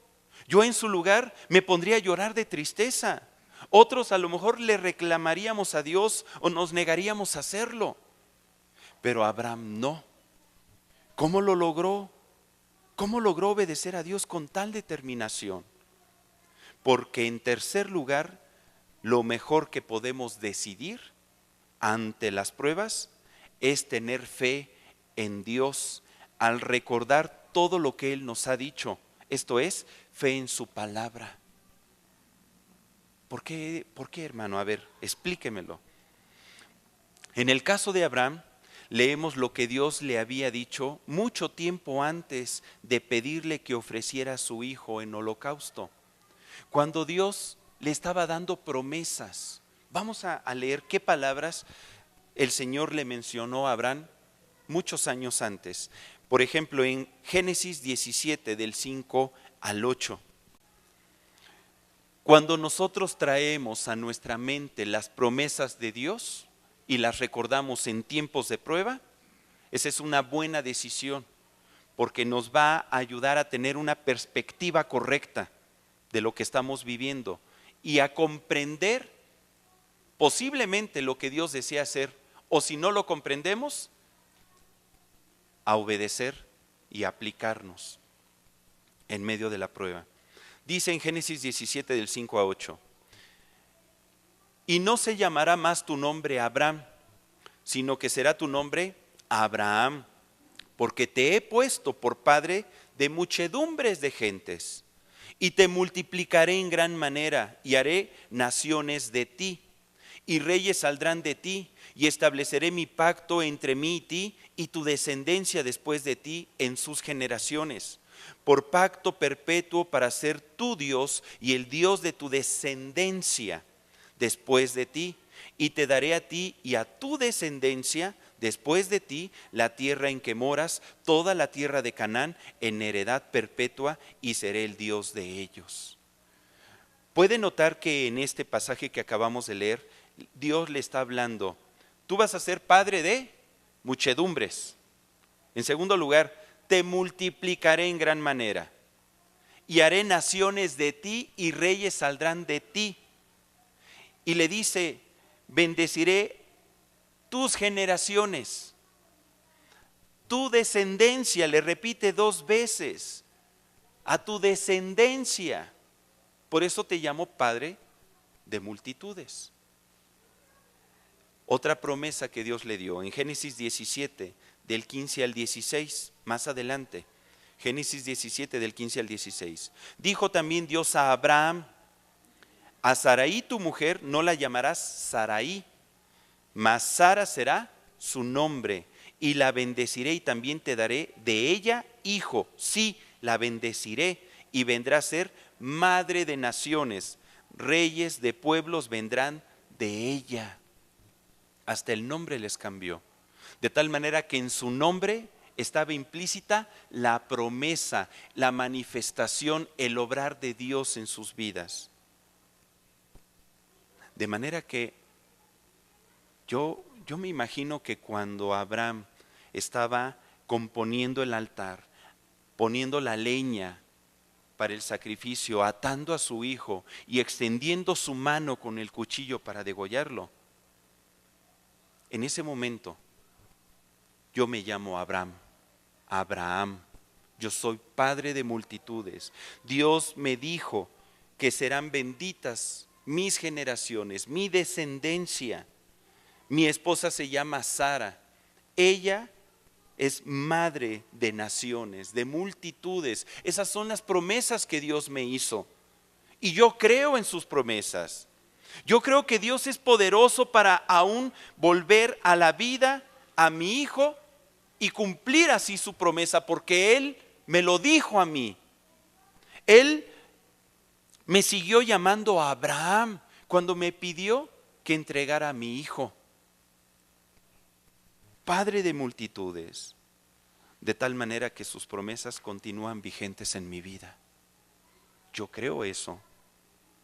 Yo en su lugar me pondría a llorar de tristeza. Otros a lo mejor le reclamaríamos a Dios o nos negaríamos a hacerlo. Pero Abraham no. ¿Cómo lo logró? ¿Cómo logró obedecer a Dios con tal determinación? Porque en tercer lugar, lo mejor que podemos decidir ante las pruebas es tener fe en Dios al recordar todo lo que Él nos ha dicho. Esto es, fe en su palabra. ¿Por qué, hermano? A ver, explíquemelo. En el caso de Abraham, leemos lo que Dios le había dicho mucho tiempo antes de pedirle que ofreciera a su hijo en holocausto. Cuando Dios le estaba dando promesas. Vamos a leer qué palabras el Señor le mencionó a Abraham muchos años antes. Por ejemplo, en Génesis 17, del 5 al 8. Cuando nosotros traemos a nuestra mente las promesas de Dios y las recordamos en tiempos de prueba, esa es una buena decisión, porque nos va a ayudar a tener una perspectiva correcta de lo que estamos viviendo y a comprender posiblemente lo que Dios desea hacer, o si no lo comprendemos, a obedecer y aplicarnos en medio de la prueba. Dice en Génesis 17 del 5 a 8, y no se llamará más tu nombre Abraham, sino que será tu nombre Abraham, porque te he puesto por padre de muchedumbres de gentes, y te multiplicaré en gran manera, y haré naciones de ti, y reyes saldrán de ti, y estableceré mi pacto entre mí y ti, y tu descendencia después de ti en sus generaciones, por pacto perpetuo para ser tu Dios y el Dios de tu descendencia después de ti, y te daré a ti y a tu descendencia después de ti la tierra en que moras, toda la tierra de Canaán, en heredad perpetua, y seré el Dios de ellos. Puede notar que en este pasaje que acabamos de leer, Dios le está hablando, tú vas a ser padre de muchedumbres. En segundo lugar, te multiplicaré en gran manera, y haré naciones de ti, y reyes saldrán de ti. Y le dice, bendeciré tus generaciones, tu descendencia, le repite 2 veces, a tu descendencia. Por eso te llamo padre de multitudes. Otra promesa que Dios le dio en Génesis 17, del 15 al 16, más adelante. Génesis 17, del 15 al 16. Dijo también Dios a Abraham, a Sarai tu mujer no la llamarás Sarai, mas Sara será su nombre, y la bendeciré y también te daré de ella hijo. Sí, la bendeciré y vendrá a ser madre de naciones, reyes de pueblos vendrán de ella. Hasta el nombre les cambió, de tal manera que en su nombre estaba implícita la promesa, la manifestación, el obrar de Dios en sus vidas. De manera que yo me imagino que cuando Abraham estaba componiendo el altar, poniendo la leña para el sacrificio, atando a su hijo y extendiendo su mano con el cuchillo para degollarlo, en ese momento yo me llamo Abraham, yo soy padre de multitudes. Dios me dijo que serán benditas mis generaciones, mi descendencia. Mi esposa se llama Sara, ella es madre de naciones, de multitudes. Esas son las promesas que Dios me hizo. Y yo creo en sus promesas. Yo creo que Dios es poderoso para aún volver a la vida a mi hijo y cumplir así su promesa, porque Él me lo dijo a mí. Él me siguió llamando a Abraham cuando me pidió que entregara a mi hijo. Padre de multitudes, de tal manera que sus promesas continúan vigentes en mi vida. Yo creo eso,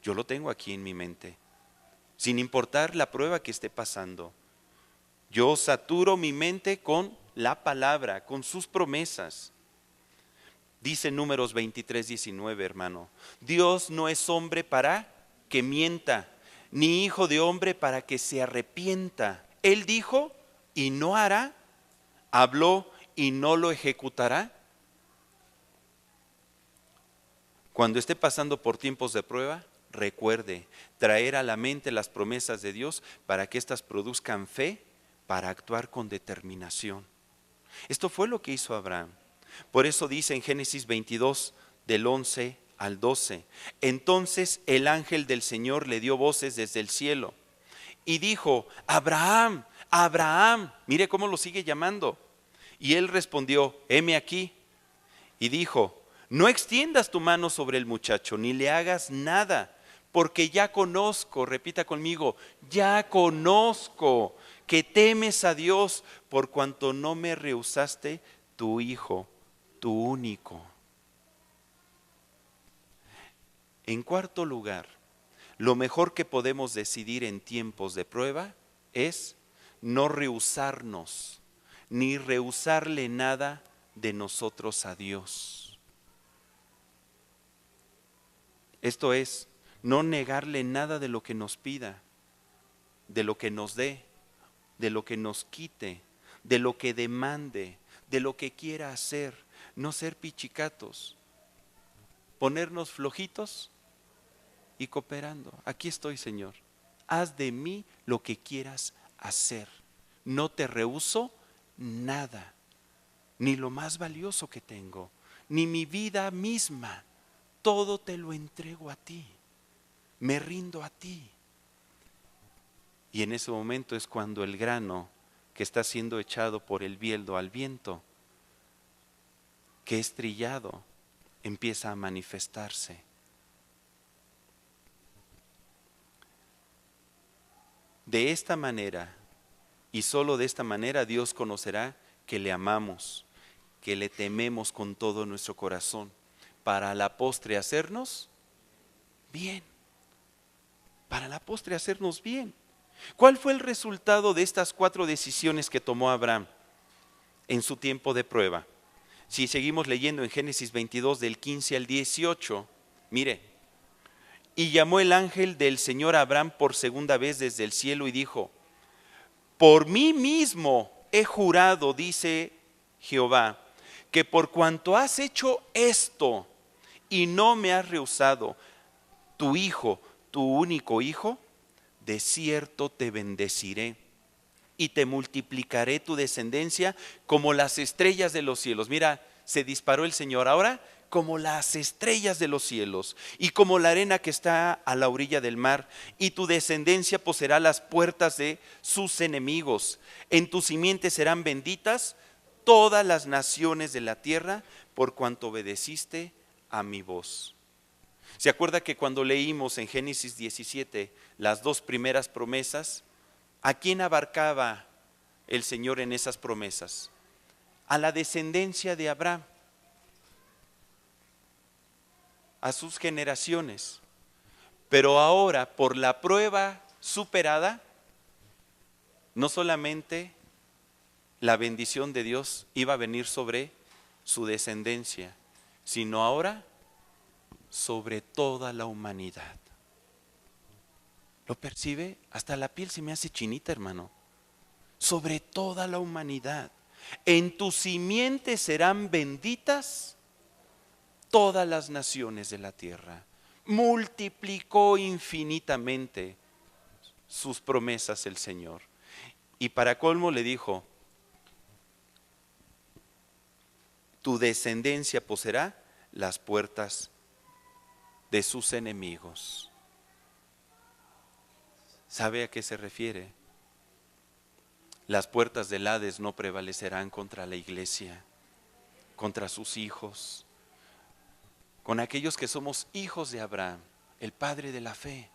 yo lo tengo aquí en mi mente, sin importar la prueba que esté pasando. Yo saturo mi mente con la palabra, con sus promesas. Dice Números 23, 19, hermano, Dios no es hombre para que mienta, ni hijo de hombre para que se arrepienta. Él dijo y no hará, habló y no lo ejecutará. Cuando esté pasando por tiempos de prueba, recuerde traer a la mente las promesas de Dios para que éstas produzcan fe para actuar con determinación. Esto fue lo que hizo Abraham. Por eso dice en Génesis 22, del 11 al 12, entonces el ángel del Señor le dio voces desde el cielo y dijo, Abraham, Abraham, mire cómo lo sigue llamando. Y él respondió, heme aquí. Y dijo, no extiendas tu mano sobre el muchacho, ni le hagas nada, porque ya conozco, repita conmigo, ya conozco que temes a Dios por cuanto no me rehusaste tu hijo, tu único. En cuarto lugar, lo mejor que podemos decidir en tiempos de prueba es no rehusarnos, ni rehusarle nada de nosotros a Dios. Esto es, no negarle nada de lo que nos pida, de lo que nos dé, de lo que nos quite, de lo que demande, de lo que quiera hacer. No ser pichicatos, ponernos flojitos y cooperando. Aquí estoy, Señor. Haz de mí lo que quieras hacer. No te rehúso nada, ni lo más valioso que tengo, ni mi vida misma. Todo te lo entrego a ti. Me rindo a ti. Y en ese momento es cuando el grano que está siendo echado por el bieldo al viento, que es trillado, empieza a manifestarse. De esta manera, y solo de esta manera, Dios conocerá que le amamos, que le tememos con todo nuestro corazón, para a la postre hacernos bien. Para la postre hacernos bien. ¿Cuál fue el resultado de estas 4 decisiones que tomó Abraham en su tiempo de prueba? Si seguimos leyendo en Génesis 22 del 15 al 18, mire, y llamó el ángel del Señor a Abraham por segunda vez desde el cielo y dijo, por mí mismo he jurado, dice Jehová, que por cuanto has hecho esto y no me has rehusado tu hijo, tu único hijo, de cierto te bendeciré y te multiplicaré tu descendencia como las estrellas de los cielos. Mira, se disparó el Señor ahora, como las estrellas de los cielos y como la arena que está a la orilla del mar, y tu descendencia poseerá las puertas de sus enemigos. En tu simiente serán benditas todas las naciones de la tierra, por cuanto obedeciste a mi voz. ¿Se acuerda que cuando leímos en Génesis 17 las 2 primeras promesas, a quién abarcaba el Señor en esas promesas? A la descendencia de Abraham, a sus generaciones. Pero ahora, por la prueba superada, no solamente la bendición de Dios iba a venir sobre su descendencia, sino ahora sobre toda la humanidad. ¿Lo percibe? Hasta la piel se me hace chinita, hermano. Sobre toda la humanidad. En tu simiente serán benditas todas las naciones de la tierra. Multiplicó infinitamente sus promesas el Señor. Y para colmo le dijo, tu descendencia poseerá las puertas de sus enemigos. ¿Sabe a qué se refiere? Las puertas del Hades no prevalecerán contra la iglesia, contra sus hijos, con aquellos que somos hijos de Abraham, el padre de la fe,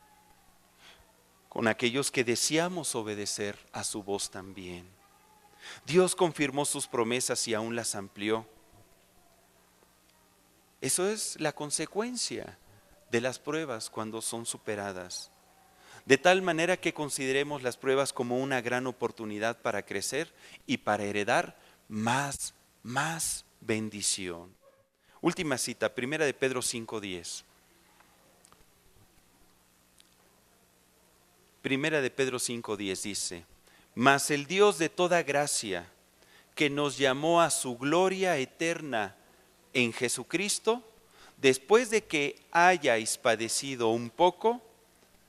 con aquellos que deseamos obedecer a su voz también. Dios confirmó sus promesas y aún las amplió. Eso es la consecuencia de las pruebas cuando son superadas. De tal manera que consideremos las pruebas como una gran oportunidad para crecer y para heredar más bendición. Última cita, 1 de Pedro 5:10. 1 de Pedro 5:10 dice, mas el Dios de toda gracia, que nos llamó a su gloria eterna en Jesucristo, después de que hayáis padecido un poco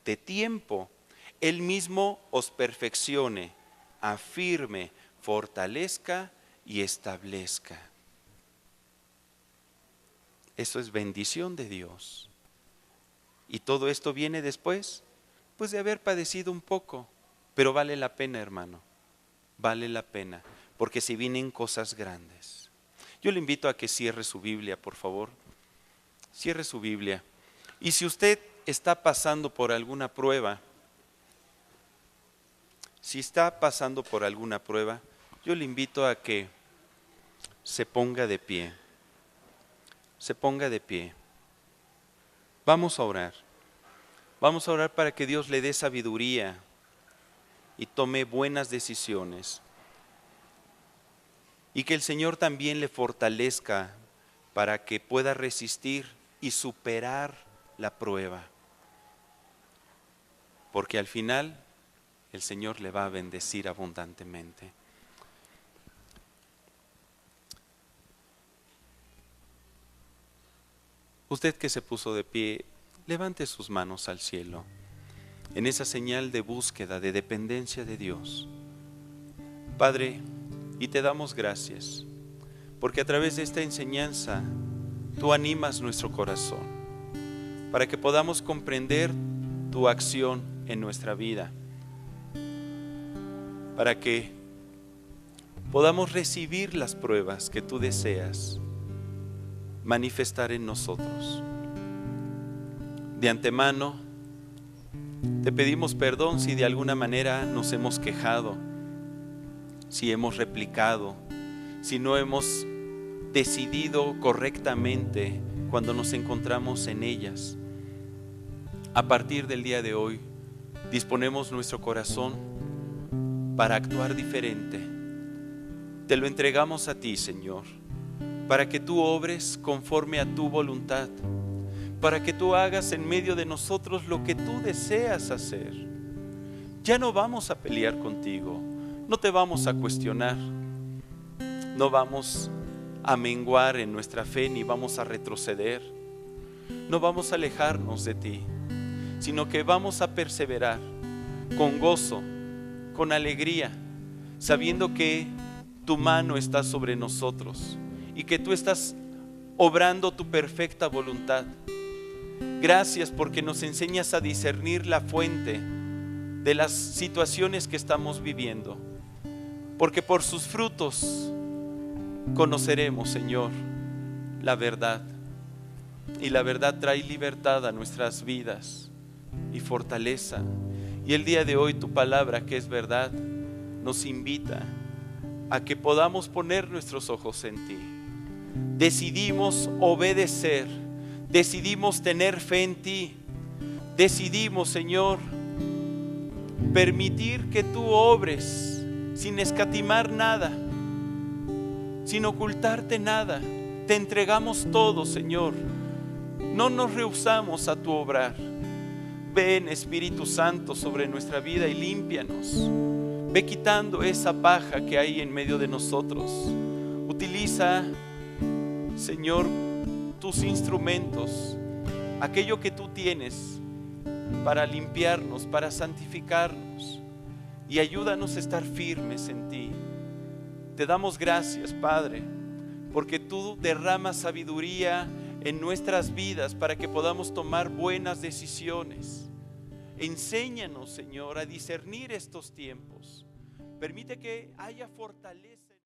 de tiempo, Él mismo os perfeccione, afirme, fortalezca y establezca. Eso es bendición de Dios. Y todo esto viene después, pues de haber padecido un poco. Pero vale la pena, hermano, vale la pena, porque si vienen cosas grandes. Yo le invito a que cierre su Biblia, por favor. Cierre su Biblia. Y si usted está pasando por alguna prueba, yo le invito a que se ponga de pie. Se ponga de pie. Vamos a orar. Vamos a orar para que Dios le dé sabiduría y tome buenas decisiones. Y que el Señor también le fortalezca para que pueda resistir y superar la prueba. Porque al final el Señor le va a bendecir abundantemente. Usted que se puso de pie, levante sus manos al cielo, en esa señal de búsqueda, de dependencia de Dios. Padre, y te damos gracias, porque a través de esta enseñanza, tú animas nuestro corazón, para que podamos comprender tu acción en nuestra vida, para que podamos recibir las pruebas que tú deseas manifestar en nosotros. De antemano, te pedimos perdón si de alguna manera nos hemos quejado, si hemos replicado, si no hemos decidido correctamente cuando nos encontramos en ellas. A partir del día de hoy, disponemos nuestro corazón para actuar diferente. Te lo entregamos a ti, Señor, para que tú obres conforme a tu voluntad, para que tú hagas en medio de nosotros lo que tú deseas hacer. Ya no vamos a pelear contigo, no te vamos a cuestionar, no vamos a menguar en nuestra fe ni vamos a retroceder, no vamos a alejarnos de ti, sino que vamos a perseverar con gozo, con alegría, sabiendo que tu mano está sobre nosotros y que tú estás obrando tu perfecta voluntad. Gracias porque nos enseñas a discernir la fuente de las situaciones que estamos viviendo, porque por sus frutos conoceremos, Señor, la verdad, y la verdad trae libertad a nuestras vidas y fortaleza. Y el día de hoy tu palabra, que es verdad, nos invita a que podamos poner nuestros ojos en ti. Decidimos obedecer, decidimos tener fe en ti, decidimos, Señor, permitir que tú obres sin escatimar nada, sin ocultarte nada. Te entregamos todo, Señor, no nos rehusamos a tu obrar. Ven, Espíritu Santo, sobre nuestra vida y límpianos. Ve quitando esa paja que hay en medio de nosotros. Utiliza, Señor, tus instrumentos, aquello que tú tienes para limpiarnos, para santificarnos, y ayúdanos a estar firmes en ti. Te damos gracias, Padre, porque tú derramas sabiduría en nuestras vidas para que podamos tomar buenas decisiones. Enséñanos, Señor, a discernir estos tiempos. Permite que haya fortaleza.